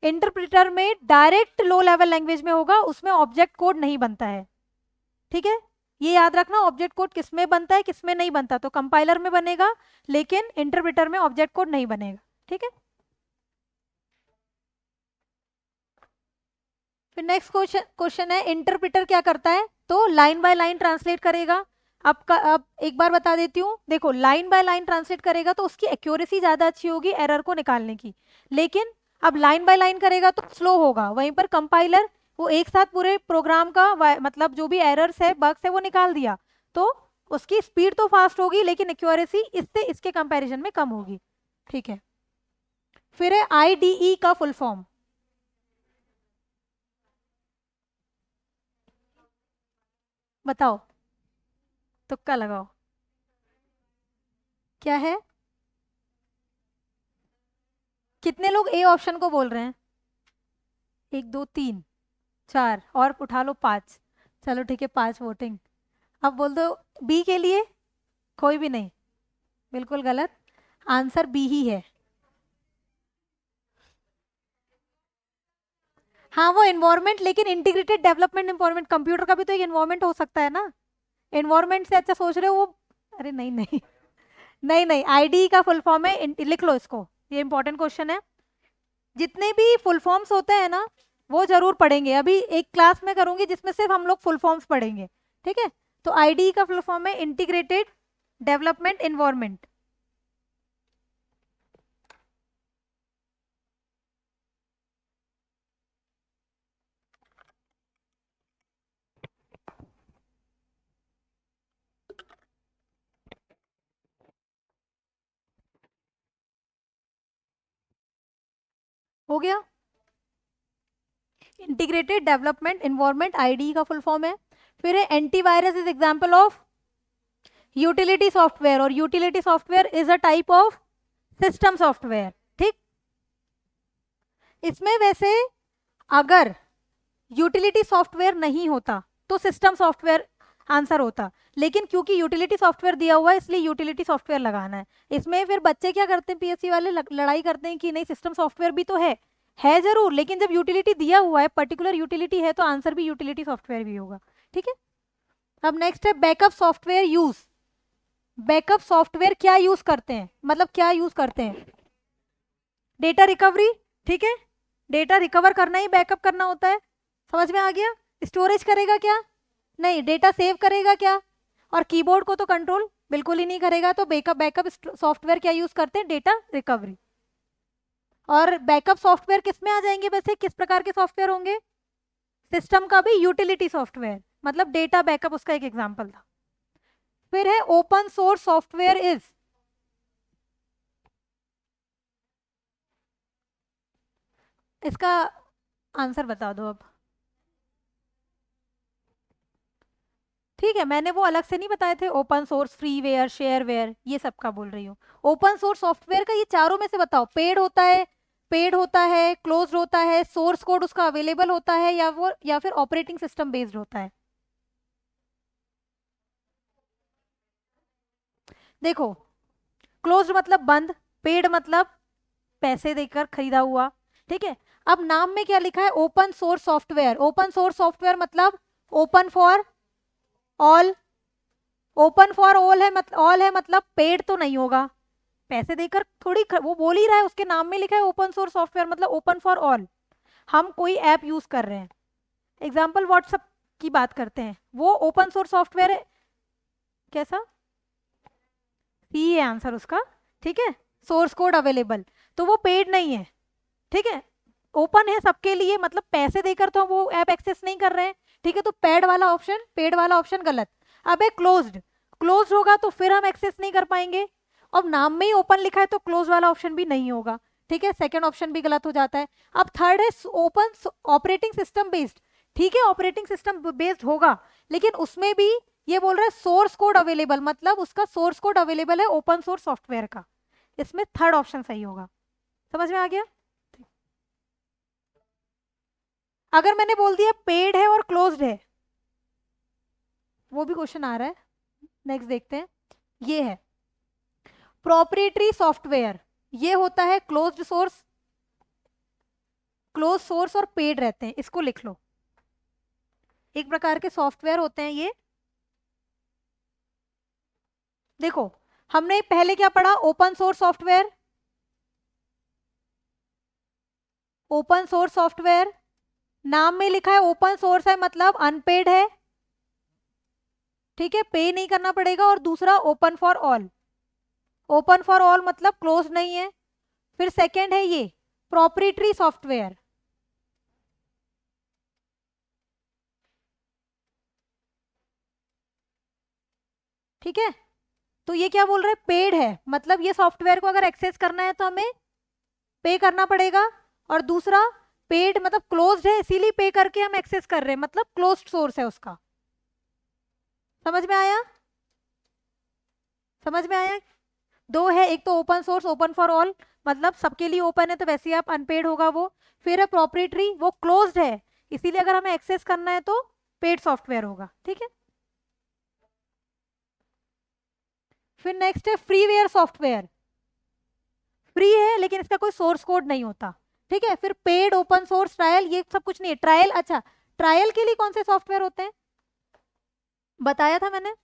Speaker 1: इंटरप्रिटर में डायरेक्ट लो लेवल लैंग्वेज में होगा, उसमें ऑब्जेक्ट कोड नहीं बनता है, ठीक है। ये याद रखना, ऑब्जेक्ट कोड किस में बनता है किस में नहीं बनता, तो कंपाइलर में बनेगा, लेकिन इंटरप्रिटर में ऑब्जेक्ट कोड नहीं बनेगा, ठीक है। फिर नेक्स्ट क्वेश्चन है, इंटरप्रिटर क्या करता है, तो लाइन बाय लाइन ट्रांसलेट करेगा। अब एक बार बता देती हूँ, देखो लाइन बाय लाइन ट्रांसलेट करेगा तो उसकी एक्यूरेसी ज़्यादा अच्छी होगी एरर को निकालने की, लेकिन अब लाइन बाय लाइन करेगा तो स्लो होगा। वहीं पर कंपाइलर वो एक साथ पूरे प्रोग्राम का मतलब जो भी एरर्स है बग्स है वो निकाल दिया, तो उसकी स्पीड तो फास्ट होगी लेकिन एक्यूरेसी इससे इसके कंपैरिजन में कम होगी। ठीक है, फिर है आईडीई का फुल फॉर्म, बताओ, तुक्का लगाओ, क्या है? कितने लोग ए ऑप्शन को बोल रहे हैं? एक दो तीन चार और उठा लो पांच। चलो ठीक है, पांच वोटिंग। अब बोल दो बी के लिए। कोई भी नहीं, बिल्कुल गलत, आंसर बी ही है। हाँ वो एनवायरमेंट, लेकिन इंटीग्रेटेड डेवलपमेंट एनवायरमेंट, कंप्यूटर का भी तो एक एनवायरमेंट हो सकता है ना। एनवायरमेंट से अच्छा सोच रहे हो वो। अरे नहीं नहीं नहीं नहीं, आईडी का फुल फॉर्म है, लिख लो इसको, ये इंपॉर्टेंट क्वेश्चन है। जितने भी फुल फॉर्म्स होते हैं ना वो जरूर पढ़ेंगे, अभी एक क्लास में करूंगी जिसमें सिर्फ हम लोग फुल फॉर्म्स पढ़ेंगे। ठीक है, तो आईडी का फुल फॉर्म है इंटीग्रेटेड डेवलपमेंट एनवायरमेंट। हो गया, इंटीग्रेटेड डेवलपमेंट एनवायरमेंट आईडी का फुल फॉर्म है। फिर है antivirus is example of utility software, और utility software is a type of system software. ठीक, इसमें वैसे अगर यूटिलिटी सॉफ्टवेयर नहीं होता तो सिस्टम सॉफ्टवेयर आंसर होता, लेकिन क्योंकि यूटिलिटी सॉफ्टवेयर दिया हुआ है इसलिए यूटिलिटी सॉफ्टवेयर लगाना है। इसमें फिर बच्चे क्या करते हैं, पीएससी वाले लड़ाई करते हैं कि नहीं सिस्टम सॉफ्टवेयर भी तो है जरूर, लेकिन जब यूटिलिटी दिया हुआ है, पर्टिकुलर यूटिलिटी है, तो आंसर भी यूटिलिटी सॉफ्टवेयर भी होगा। ठीक है, अब नेक्स्ट है backup software use. Backup software क्या यूज करते हैं, मतलब क्या यूज करते हैं? Data recovery. ठीक है, डेटा रिकवर करना ही बैकअप करना होता है, समझ में आ गया। स्टोरेज करेगा क्या? नहीं। डेटा सेव करेगा क्या? और कीबोर्ड को तो कंट्रोल बिल्कुल ही नहीं करेगा, तो बैकअप बैकअप सॉफ्टवेयर क्या यूज करते हैं? Data recovery. और बैकअप सॉफ्टवेयर किस में आ जाएंगे वैसे, किस प्रकार के सॉफ्टवेयर होंगे? सिस्टम का भी यूटिलिटी सॉफ्टवेयर, मतलब डेटा बैकअप उसका एक एग्जांपल था। फिर है ओपन सोर्स सॉफ्टवेयर इज, इसका आंसर बता दो अब। ठीक है, मैंने वो अलग से नहीं बताए थे, ओपन सोर्स, फ्रीवेयर, शेयरवेयर, ये सब का बोल रही हूँ। ओपन सोर्स सॉफ्टवेयर का ये चारों में से बताओ, पेड होता है, पेड होता है, क्लोज होता है, सोर्स कोड उसका अवेलेबल होता है, या वो या फिर ऑपरेटिंग सिस्टम बेस्ड होता है? देखो, क्लोज्ड मतलब बंद, पेड मतलब पैसे देकर खरीदा हुआ। ठीक है, अब नाम में क्या लिखा है? Open source software. Open source software मतलब open for all. Open for all है, मतलब ऑल है मतलब पेड तो नहीं होगा, पैसे देकर थोड़ी वो बोल ही रहा है, उसके नाम में लिखा है ओपन सोर्स सॉफ्टवेयर मतलब ओपन फॉर ऑल। हम कोई ऐप यूज कर रहे हैं, एग्जाम्पल व्हाट्सएप की बात करते हैं, वो ओपन सोर्स सॉफ्टवेयर है। कैसा? सी है आंसर उसका। ठीक है, सोर्स कोड अवेलेबल, तो वो पेड नहीं है। ठीक है, ओपन है सबके लिए, मतलब पैसे देकर तो हम वो ऐप एक्सेस नहीं कर रहे हैं। ठीक है, तो पेड वाला ऑप्शन गलत। अब है क्लोज्ड, क्लोज्ड होगा तो फिर हम एक्सेस नहीं कर पाएंगे, अब नाम में ही ओपन लिखा है तो क्लोज वाला ऑप्शन भी नहीं होगा। ठीक है, सेकंड ऑप्शन भी गलत हो जाता है। अब थर्ड है ओपन ऑपरेटिंग सिस्टम बेस्ड। ठीक है, ऑपरेटिंग सिस्टम बेस्ड होगा, लेकिन उसमें भी ये बोल रहा है सोर्स कोड अवेलेबल, मतलब उसका सोर्स कोड अवेलेबल है ओपन सोर्स सॉफ्टवेयर का। इसमें थर्ड ऑप्शन सही होगा। समझ में आ गया? अगर मैंने बोल दिया पेड है और क्लोज्ड है, वो भी क्वेश्चन आ रहा है, नेक्स्ट देखते हैं। ये है प्रोप्रिएटरी सॉफ्टवेयर, ये होता है क्लोज्ड सोर्स, क्लोज सोर्स और पेड रहते हैं, इसको लिख लो। एक प्रकार के सॉफ्टवेयर होते हैं ये। देखो, हमने पहले क्या पढ़ा? Open source software. Open source software नाम में लिखा है ओपन सोर्स है मतलब अनपेड है। ठीक है, पे नहीं करना पड़ेगा। और दूसरा open for all, open for all मतलब क्लोज नहीं है। फिर सेकेंड है ये प्रोप्रिएटरी सॉफ्टवेयर, ठीक है। तो ये क्या बोल रहे हैं, पेड है, मतलब ये सॉफ्टवेयर को अगर एक्सेस करना है तो हमें पे करना पड़ेगा। और दूसरा पेड मतलब क्लोज्ड है, इसीलिए पे करके हम एक्सेस कर रहे हैं, मतलब क्लोज्ड सोर्स है उसका। समझ में आया, समझ में आया। दो है, एक तो open source open for all, मतलब सबके लिए ओपन है तो वैसे ही आप अनपेड होगा वो। फिर है प्रोप्रिएटरी, वो क्लोज्ड है, इसीलिए अगर हमें एक्सेस करना है तो पेड सॉफ्टवेयर होगा, ठीक है। फिर नेक्स्ट है फ्रीवेयर सॉफ्टवेयर, फ्री है लेकिन इसका कोई सोर्स कोड नहीं होता, ठीक है। फिर पेड, ओपन सोर्स, ट्रायल, ये सब कुछ नहीं है। ट्रायल, अच्छा ट्रायल के लिए कौन से सॉफ्टवेयर होते हैं, बताया था मैंने,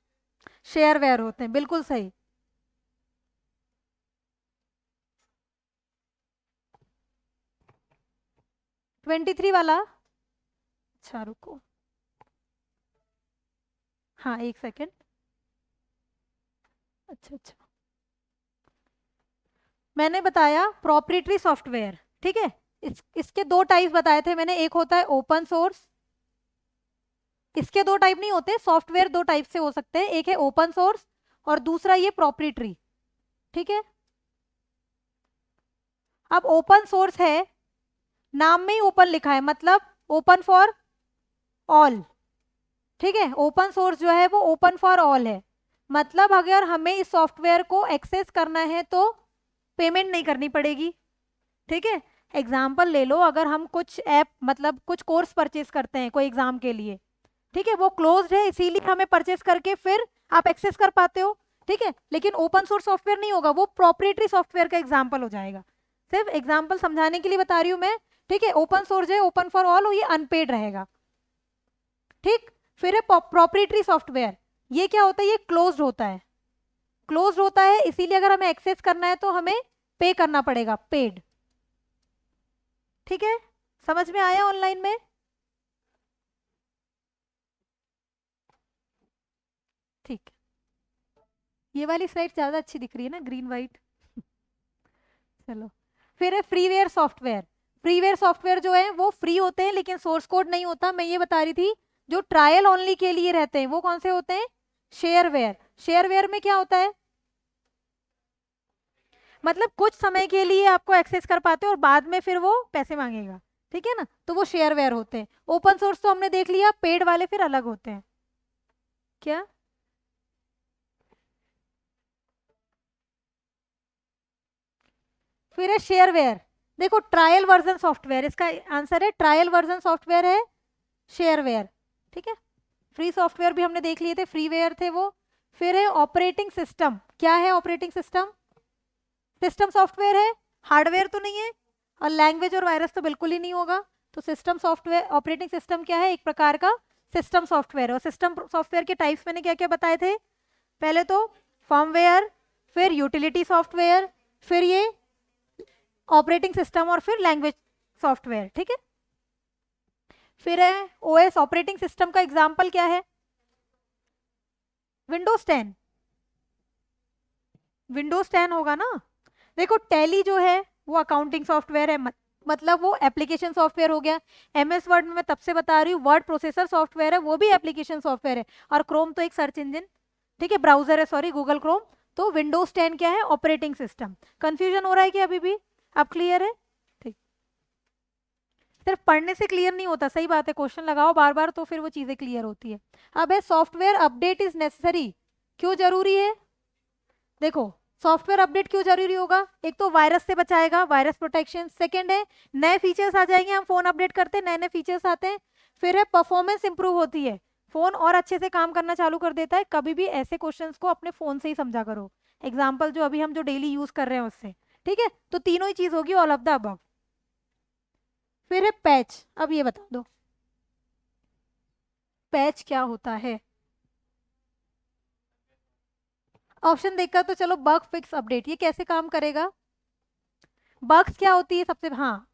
Speaker 1: शेयरवेयर होते हैं, बिल्कुल सही। 23 वाला, अच्छा रुको, हाँ एक सेकेंड, अच्छा अच्छा, मैंने बताया प्रोप्रिएटरी सॉफ्टवेयर, ठीक है। इसके दो टाइप बताए थे मैंने, एक होता है ओपन सोर्स, इसके दो टाइप नहीं होते, सॉफ्टवेयर दो टाइप से हो सकते हैं, एक है ओपन सोर्स और दूसरा ये प्रोप्रिएटरी, ठीक है। अब ओपन सोर्स है, नाम में ही ओपन लिखा है, मतलब ओपन फॉर ऑल, ठीक है। ओपन सोर्स जो है वो ओपन फॉर ऑल है, मतलब अगर हमें इस सॉफ्टवेयर को एक्सेस करना है तो पेमेंट नहीं करनी पड़ेगी, ठीक है। एग्जाम्पल ले लो, अगर हम कुछ ऐप मतलब कुछ कोर्स परचेज करते हैं कोई एग्जाम के लिए, ठीक है, वो क्लोज्ड है इसीलिए हमें परचेस करके फिर आप एक्सेस कर पाते हो, ठीक है। लेकिन ओपन सोर्स सॉफ्टवेयर नहीं होगा, वो प्रोप्रिएटरी सॉफ्टवेयर का एग्जाम्पल हो जाएगा, सिर्फ एग्जाम्पल समझाने के लिए बता रही हूँ मैं, ठीक है। ओपन सोर्स है, ओपन फॉर ऑल, और ये अनपेड रहेगा, ठीक। फिर है प्रोप्रिएटरी सॉफ्टवेयर, ये क्या होता है, ये क्लोज्ड होता है, क्लोज्ड होता है इसीलिए अगर हमें एक्सेस करना है तो हमें पे करना पड़ेगा, पेड, ठीक है। समझ में आया ऑनलाइन में, ठीक। ये वाली स्लाइड ज्यादा अच्छी दिख रही है ना, ग्रीन वाइट, चलो। फिर है फ्रीवेयर सॉफ्टवेयर, फ्रीवेयर सॉफ्टवेयर जो है वो फ्री होते हैं लेकिन सोर्स कोड नहीं होता, मैं ये बता रही थी। जो ट्रायल ओनली के लिए रहते हैं वो कौन से होते हैं, शेयरवेयर। शेयरवेयर में क्या होता है, मतलब कुछ समय के लिए आपको एक्सेस कर पाते हो और बाद में फिर वो पैसे मांगेगा, ठीक है ना, तो वो शेयरवेयर होते हैं। ओपन सोर्स तो हमने देख लिया, पेड वाले फिर अलग होते हैं, क्या। फिर है शेयरवेयर, देखो ट्रायल वर्जन सॉफ्टवेयर, इसका आंसर है ट्रायल वर्जन सॉफ्टवेयर है शेयरवेयर, ठीक है। फ्री सॉफ्टवेयर भी हमने देख लिए थे, फ्रीवेयर थे वो। फिर है ऑपरेटिंग सिस्टम, क्या है ऑपरेटिंग सिस्टम, सिस्टम सॉफ्टवेयर है, हार्डवेयर तो नहीं है, और लैंग्वेज और वायरस तो बिल्कुल ही नहीं होगा। तो सिस्टम सॉफ्टवेयर, ऑपरेटिंग सिस्टम क्या है, एक प्रकार का सिस्टम सॉफ्टवेयर है। और सिस्टम सॉफ्टवेयर के टाइप्स मैंने क्या क्या बताए थे, पहले तो फर्मवेयर, फिर यूटिलिटी सॉफ्टवेयर, फिर ये ऑपरेटिंग सिस्टम, और फिर लैंग्वेज सॉफ्टवेयर, ठीक है। फिर है ओएस, ऑपरेटिंग सिस्टम का एग्जाम्पल क्या है, विंडोज 10, विंडोज 10 होगा ना। देखो टैली जो है वो अकाउंटिंग सॉफ्टवेयर है, मतलब वो एप्लीकेशन सॉफ्टवेयर हो गया। एमएस वर्ड में मैं तब से बता रही हूँ, वर्ड प्रोसेसर सॉफ्टवेयर है, वो भी एप्लीकेशन सॉफ्टवेयर है। और क्रोम तो एक सर्च इंजन, ठीक है, ब्राउजर है, सॉरी गूगल क्रोम। तो विंडोज 10 क्या है, ऑपरेटिंग सिस्टम। कंफ्यूजन हो रहा है कि अभी भी, अब क्लियर है, ठीक। सिर्फ पढ़ने से क्लियर नहीं होता, सही बात है, क्वेश्चन लगाओ बार बार तो फिर वो चीजें क्लियर होती है। अब है सॉफ्टवेयर अपडेट इज नेसेसरी, क्यों जरूरी है, देखो सॉफ्टवेयर अपडेट क्यों जरूरी होगा, एक तो वायरस से बचाएगा, वायरस प्रोटेक्शन। सेकंड है नए फीचर्स आ जाएंगे, हम फोन अपडेट करते हैं, नए नए फीचर्स आते हैं। फिर है परफॉर्मेंस इंप्रूव होती है, फोन और अच्छे से काम करना चालू कर देता है। कभी भी ऐसे क्वेश्चंस को अपने फोन से ही समझा करो, एग्जाम्पल जो अभी हम जो डेली यूज कर रहे हैं उससे, ठीक है। तो तीनों ही चीज होगी, ऑल ऑफ द अबव। फिर है पैच, अब ये बता दो पैच क्या होता है। ऑप्शन देखकर तो चलो, बग फिक्स अपडेट, ये कैसे काम करेगा, बग्स क्या होती है सबसे, हाँ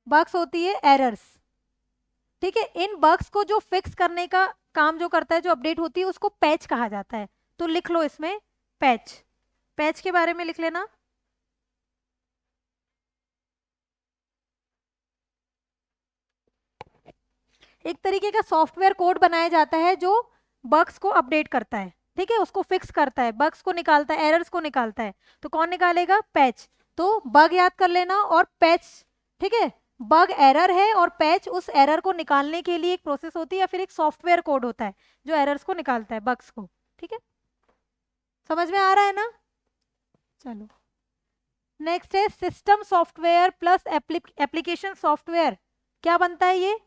Speaker 1: बग्स होती है एरर्स, ठीक है, इन बग्स को जो फिक्स करने का काम जो करता है, जो अपडेट होती है, उसको पैच कहा जाता है। तो लिख लो इसमें पैच, पैच के बारे में लिख लेना। एक तरीके का सॉफ्टवेयर कोड बनाया जाता है जो बग्स को अपडेट करता है, ठीक है, उसको फिक्स करता है, बग्स को निकालता है, एरर्स को निकालता है। तो कौन निकालेगा? पैच। तो बग याद कर लेना और पैच, ठीक है। बग एरर है और पैच उस एरर को निकालने के लिए एक प्रोसेस होती है या फिर एक सॉफ्टवेयर कोड होता है जो एरर्स को निकालता है, बग्स को। ठीक है, समझ में आ रहा है ना? चलो, नेक्स्ट है system software plus application software. क्या बनता है ये?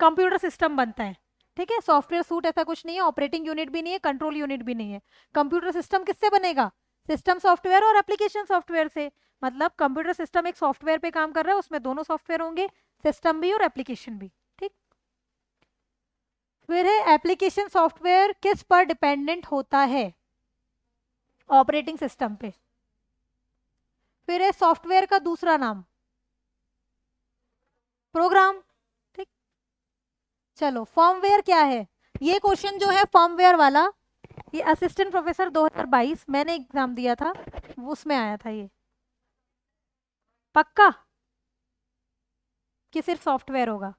Speaker 1: कंप्यूटर सिस्टम बनता है। ठीक है, सॉफ्टवेयर सूट ऐसा कुछ नहीं है, ऑपरेटिंग यूनिट भी नहीं है, कंट्रोल यूनिट भी नहीं है। कंप्यूटर सिस्टम किससे बनेगा? सिस्टम सॉफ्टवेयर और एप्लीकेशन सॉफ्टवेयर से। मतलब कंप्यूटर सिस्टम एक सॉफ्टवेयर पे काम कर रहा है, उसमें दोनों सॉफ्टवेयर होंगे, सिस्टम भी और एप्लीकेशन भी। ठीक, फिर है एप्लीकेशन सॉफ्टवेयर किस पर डिपेंडेंट होता है? ऑपरेटिंग सिस्टम पे। फिर है सॉफ्टवेयर का दूसरा नाम प्रोग्राम। ठीक, चलो फर्मवेयर क्या है? ये क्वेश्चन जो है फर्मवेयर वाला, ये असिस्टेंट प्रोफेसर 2022 मैंने एग्जाम दिया था, उसमें आया था ये। पक्का कि सिर्फ सॉफ्टवेयर होगा?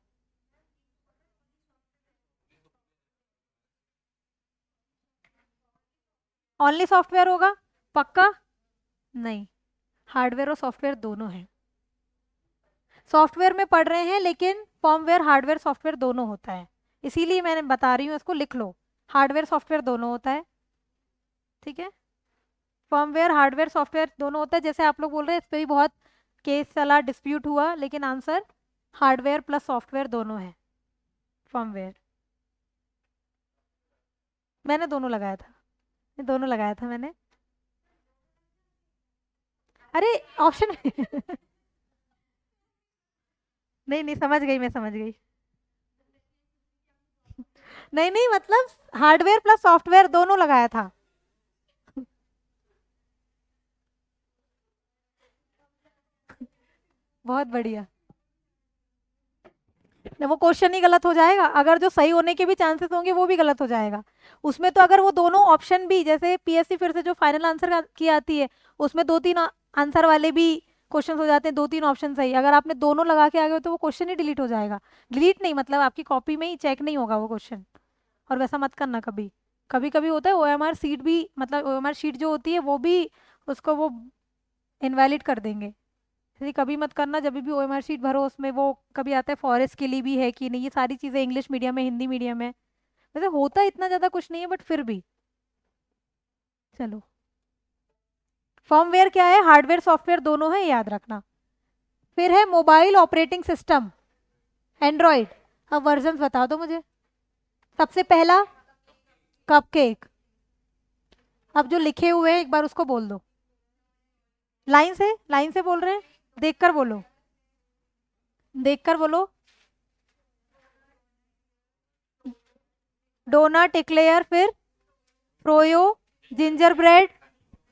Speaker 1: ओनली सॉफ्टवेयर होगा? पक्का? नहीं, हार्डवेयर और सॉफ्टवेयर दोनों है। सॉफ्टवेयर में पढ़ रहे हैं लेकिन फर्मवेयर हार्डवेयर सॉफ्टवेयर दोनों होता है, इसीलिए मैंने बता रही हूँ, इसको लिख लो। हार्डवेयर सॉफ्टवेयर दोनों होता है, ठीक है। फर्मवेयर हार्डवेयर सॉफ्टवेयर दोनों होता है। जैसे आप लोग बोल रहे हैं, इस पर भी बहुत केस चला, डिस्प्यूट हुआ, लेकिन आंसर हार्डवेयर प्लस सॉफ्टवेयर दोनों है फर्मवेयर। मैंने दोनों लगाया था, दोनों लगाया था मैंने। अरे ऑप्शन नहीं नहीं, समझ गई, मैं समझ गई। नहीं नहीं, मतलब हार्डवेयर प्लस सॉफ्टवेयर दोनों लगाया था। बहुत बढ़िया। वो क्वेश्चन ही गलत हो जाएगा, अगर जो सही होने के भी चांसेस होंगे वो भी गलत हो जाएगा उसमें। तो अगर वो दोनों ऑप्शन भी, जैसे पीएससी फिर से जो फाइनल आंसर की आती है, उसमें दो तीन आंसर वाले भी क्वेश्चन हो जाते हैं, दो तीन ऑप्शन सही, अगर आपने दोनों लगा के आ गए तो वो क्वेश्चन ही डिलीट हो जाएगा। डिलीट नहीं, मतलब आपकी कॉपी में ही चेक नहीं होगा वो क्वेश्चन। और वैसा मत करना कभी। कभी कभी होता है ओएमआर सीट भी, मतलब ओएमआर शीट जो होती है वो भी, उसको वो इनवैलिड कर देंगे। इसलिए कभी मत करना, जब भी ओएमआर शीट भरो उसमें वो कभी आता है फॉरेस्ट के लिए भी है कि नहीं, ये सारी चीज़ें इंग्लिश मीडियम है, हिंदी मीडियम है। वैसे होता इतना ज़्यादा कुछ नहीं है, बट फिर भी। चलो, फर्मवेयर क्या है? हार्डवेयर सॉफ्टवेयर दोनों है, याद रखना। फिर है मोबाइल ऑपरेटिंग सिस्टम, एंड्रॉइड। अब वर्जन बता दो मुझे। सबसे पहला कपकेक। अब जो लिखे हुए हैं एक बार उसको बोल दो, लाइन से बोल रहे हैं, देखकर बोलो, देखकर बोलो। डोनट, इक्लेयर, फिर Froyo, Gingerbread,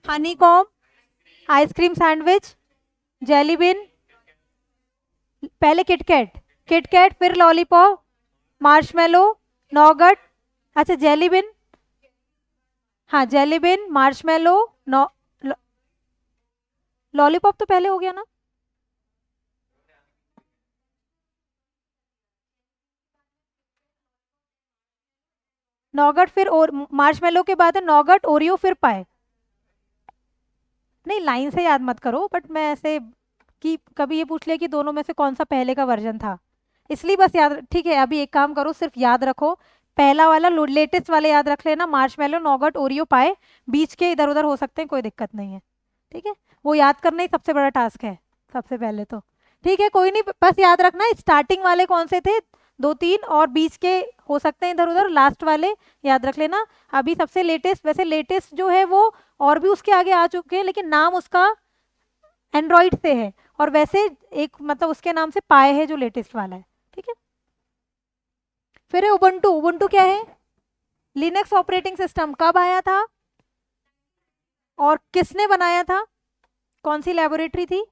Speaker 1: Honeycomb, Ice Cream Sandwich, Jelly Bean. पहले किटकैट, किटकैट फिर लॉलीपॉप, मार्शमेलो, नॉगट। अच्छा जेली बिन, हाँ जेली बिन, मार्शमेलो, नॉ लॉलीपॉप तो पहले हो गया ना? नॉगट फिर और मार्शमेलो के बाद है नॉगट, ओरियो, फिर पाए। नहीं, लाइन से याद मत करो, बट मैं ऐसे कि कभी ये पूछ लिया कि दोनों में से कौन सा पहले का वर्जन था, इसलिए बस याद। ठीक है, अभी एक काम करो, सिर्फ याद रखो, पहला वाला लेटेस्ट वाले याद रख लेना, मार्शमेलो, नॉगट, ओरियो, पाए। बीच के इधर उधर हो सकते हैं, कोई दिक्कत नहीं है। ठीक है, वो याद करना ही सबसे बड़ा टास्क है, सबसे पहले तो। ठीक है, कोई नहीं, बस याद रखना स्टार्टिंग वाले कौन से थे, दो तीन, और बीच के हो सकते हैं इधर उधर, लास्ट वाले याद रख लेना। अभी सबसे लेटेस्ट, वैसे लेटेस्ट जो है वो और भी उसके आगे आ चुके हैं, लेकिन नाम उसका एंड्रॉइड से है, और वैसे एक मतलब उसके नाम से पाए है जो लेटेस्ट वाला है। ठीक है, फिर है उबंटू। उबंटू क्या है? Linux operating system. कब आया था और किसने बनाया था? कौन सी लेबोरेटरी थी?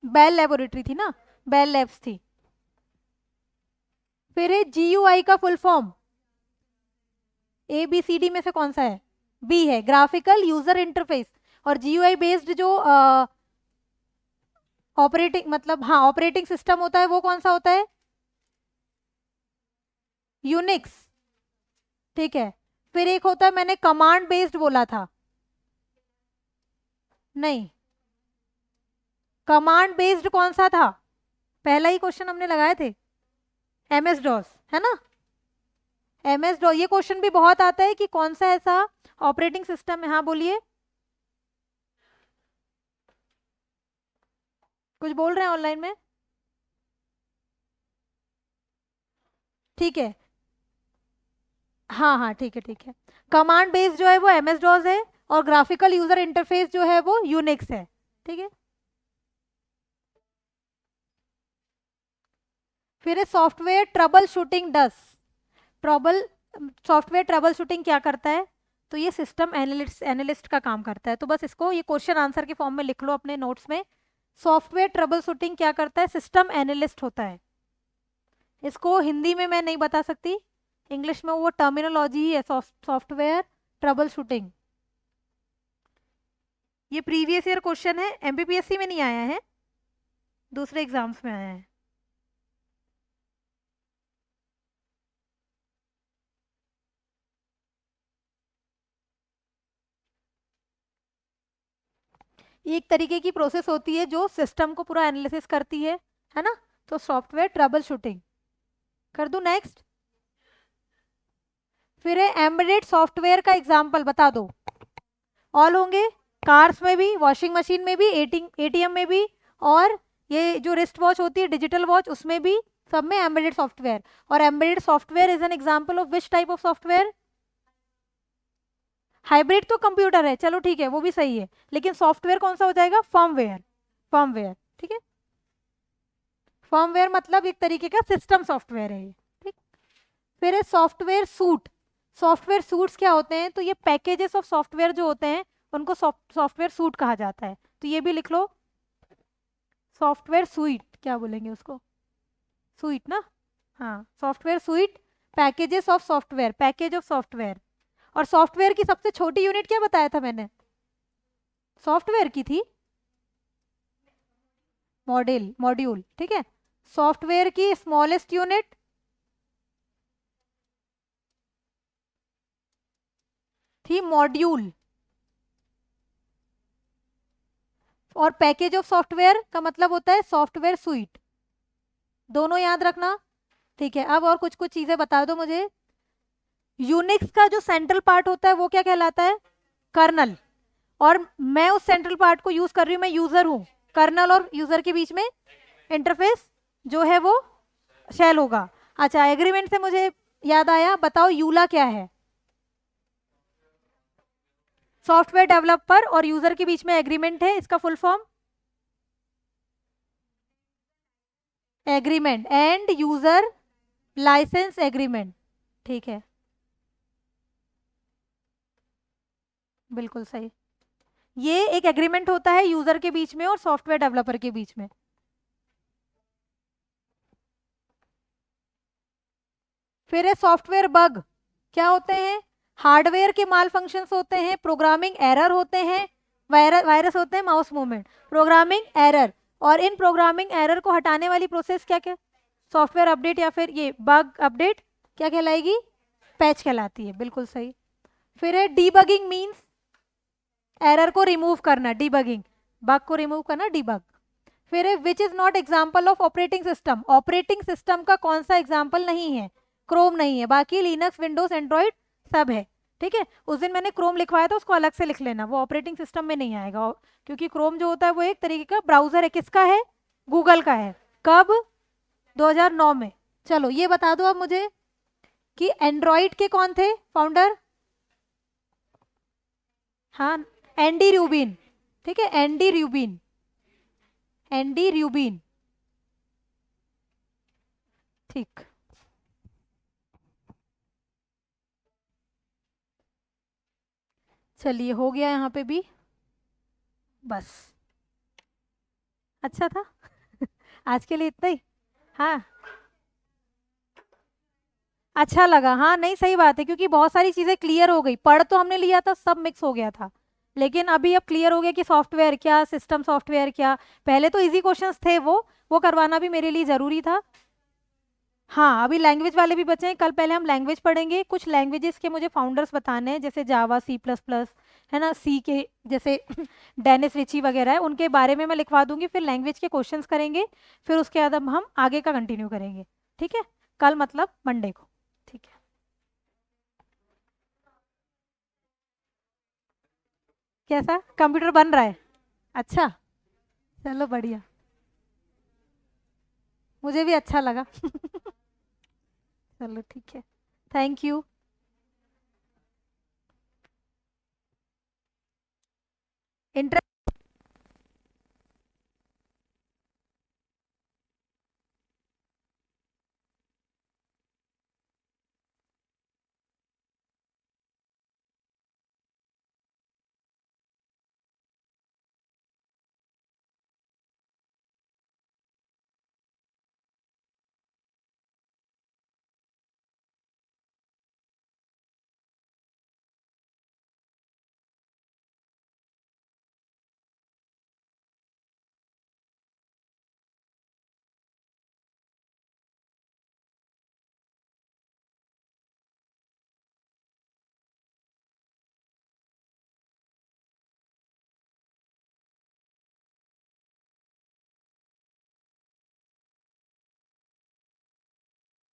Speaker 1: बेल लेबोरेटरी थी ना। बेल लैब्स थी। फिर है GUI का फुल फॉर्म, ABCD में से कौन सा है? बी है, ग्राफिकल यूजर इंटरफेस। और GUI बेस्ड जो ऑपरेटिंग मतलब हाँ ऑपरेटिंग सिस्टम होता है वो कौन सा होता है? यूनिक्स। ठीक है। फिर एक होता है, मैंने कमांड बेस्ड बोला था, नहीं, कमांड बेस्ड कौन सा था? पहला ही क्वेश्चन हमने लगाए थे, MS DOS, है ना? MS DOS, ये क्वेश्चन भी बहुत आता है कि कौन सा ऐसा ऑपरेटिंग सिस्टम है। हाँ बोलिए, कुछ बोल रहे हैं ऑनलाइन में? ठीक है, हाँ हाँ ठीक है ठीक है। कमांड बेस्ड जो है वो MS DOS है, और ग्राफिकल यूजर इंटरफेस जो है वो यूनिक्स है। ठीक है। फिर है सॉफ्टवेयर ट्रबल शूटिंग डस। ट्रबल सॉफ्टवेयर ट्रबल शूटिंग क्या करता है? तो ये सिस्टम एनालिस्ट एनालिस्ट का काम करता है। तो बस इसको ये क्वेश्चन आंसर के फॉर्म में लिख लो अपने नोट्स में। सॉफ्टवेयर ट्रबल शूटिंग क्या करता है? सिस्टम एनालिस्ट होता है। इसको हिंदी में मैं नहीं बता सकती, इंग्लिश में वो टर्मिनोलॉजी ही है, सॉफ्टवेयर ट्रबल शूटिंग। ये प्रीवियस ईयर क्वेश्चन है, MPPSC में नहीं आया है, दूसरे एग्जाम्स में आया है। ये एक तरीके की प्रोसेस होती है जो सिस्टम को पूरा एनालिसिस करती है ना? तो सॉफ्टवेयर ट्रबल शूटिंग कर दूं नेक्स्ट। फिर है एम्बेडेड सॉफ्टवेयर का एग्जांपल बता दो। ऑल होंगे, कार्स में भी, वॉशिंग मशीन में भी, ATM में भी, और ये जो रिस्ट वॉच होती है डिजिटल वॉच उसमें भी, सब में एम्बेडेड सॉफ्टवेयर। और embedded software is an example of which type of software? Hybrid तो कंप्यूटर है, चलो ठीक है वो भी सही है, लेकिन सॉफ्टवेयर कौन सा हो जाएगा? फर्मवेयर। फर्मवेयर, ठीक है। फर्मवेयर मतलब एक तरीके का सिस्टम सॉफ्टवेयर है ये, ठीक। फिर है सॉफ्टवेयर सूट। सॉफ्टवेयर सूट्स क्या होते हैं? तो ये पैकेजेस ऑफ सॉफ्टवेयर जो होते हैं उनको सॉफ्टवेयर सूट कहा जाता है। तो ये भी लिख लो, सॉफ्टवेयर सुइट, क्या बोलेंगे उसको? सुइट ना? हाँ, software suite, packages of software, package of software. और सॉफ्टवेयर की सबसे छोटी यूनिट क्या बताया था मैंने? सॉफ्टवेयर की थी मॉड्यूल, ठीक है। सॉफ्टवेयर की स्मॉलेस्ट यूनिट थी मॉड्यूल। और पैकेज ऑफ सॉफ्टवेयर का मतलब होता है सॉफ्टवेयर सुइट, दोनों याद रखना। ठीक है, अब और कुछ कुछ चीजें बता दो मुझे। यूनिक्स का जो सेंट्रल पार्ट होता है वो क्या कहलाता है? कर्नल। और मैं उस सेंट्रल पार्ट को यूज कर रही हूँ, मैं यूजर हूँ। कर्नल और यूजर के बीच में इंटरफेस जो है वो शेल होगा। अच्छा, एग्रीमेंट से मुझे याद आया, बताओ यूला क्या है? सॉफ्टवेयर डेवलपर और यूजर के बीच में एग्रीमेंट है, इसका full form? Agreement end user licence agreement. ठीक है, बिल्कुल सही। ये एक एग्रीमेंट होता है यूजर के बीच में और सॉफ्टवेयर डेवलपर के बीच में। फिर है सॉफ्टवेयर बग। क्या होते हैं? हार्डवेयर के माल फंक्शंस होते हैं, प्रोग्रामिंग एरर होते हैं, वायरस होते हैं, माउस मूवमेंट, प्रोग्रामिंग एरर। और इन प्रोग्रामिंग एरर को हटाने वाली प्रोसेस क्या क्या? सॉफ्टवेयर अपडेट या फिर ये बग अपडेट क्या कहलाएगी? पैच कहलाती है, बिल्कुल सही। फिर है डीबगिंग मींस एरर को रिमूव करना, डीबगिंग, बग को रिमूव करना, डीबग। फिर है which is not example of operating system. Operating system का कौन सा एग्जाम्पल नहीं है? क्रोम नहीं है, बाकी लिनक्स, विंडोज, एंड्रॉइड सब है। ठीक है, उस दिन मैंने क्रोम लिखवाया था, उसको अलग से लिख लेना, वो ऑपरेटिंग सिस्टम में नहीं आएगा। क्योंकि क्रोम जो होता है वो एक तरीके का ब्राउजर है। किसका है? गूगल का है। कब? 2009 में। चलो ये बता दो अब मुझे कि एंड्रॉइड के कौन थे फाउंडर? हाँ, एंडी रूबिन। ठीक है, एंडी रूबिन, एंडी रूबिन। ठीक, चलिए हो गया यहाँ पे भी, बस। अच्छा था आज के लिए इतना ही। हाँ, अच्छा लगा। हाँ नहीं, सही बात है, क्योंकि बहुत सारी चीजें क्लियर हो गई। पढ़ तो हमने लिया था, सब मिक्स हो गया था, लेकिन अभी अब क्लियर हो गया कि सॉफ्टवेयर क्या, सिस्टम सॉफ्टवेयर क्या। पहले तो इजी क्वेश्चंस थे, वो करवाना भी मेरे लिए जरूरी था। हाँ, अभी लैंग्वेज वाले भी बचे हैं। कल पहले हम लैंग्वेज पढ़ेंगे, कुछ लैंग्वेजेस के मुझे फाउंडर्स बताने हैं, जैसे जावा, सी प्लस प्लस, है ना, सी के जैसे डेनिस रिची वगैरह है, उनके बारे में मैं लिखवा दूंगी। फिर लैंग्वेज के क्वेश्चंस करेंगे, फिर उसके बाद अब हम आगे का कंटिन्यू करेंगे। ठीक है, कल मतलब मंडे को। ठीक है। कैसा कंप्यूटर बन रहा है? अच्छा, चलो बढ़िया। मुझे भी अच्छा लगा। चलो ठीक है, थैंक यू।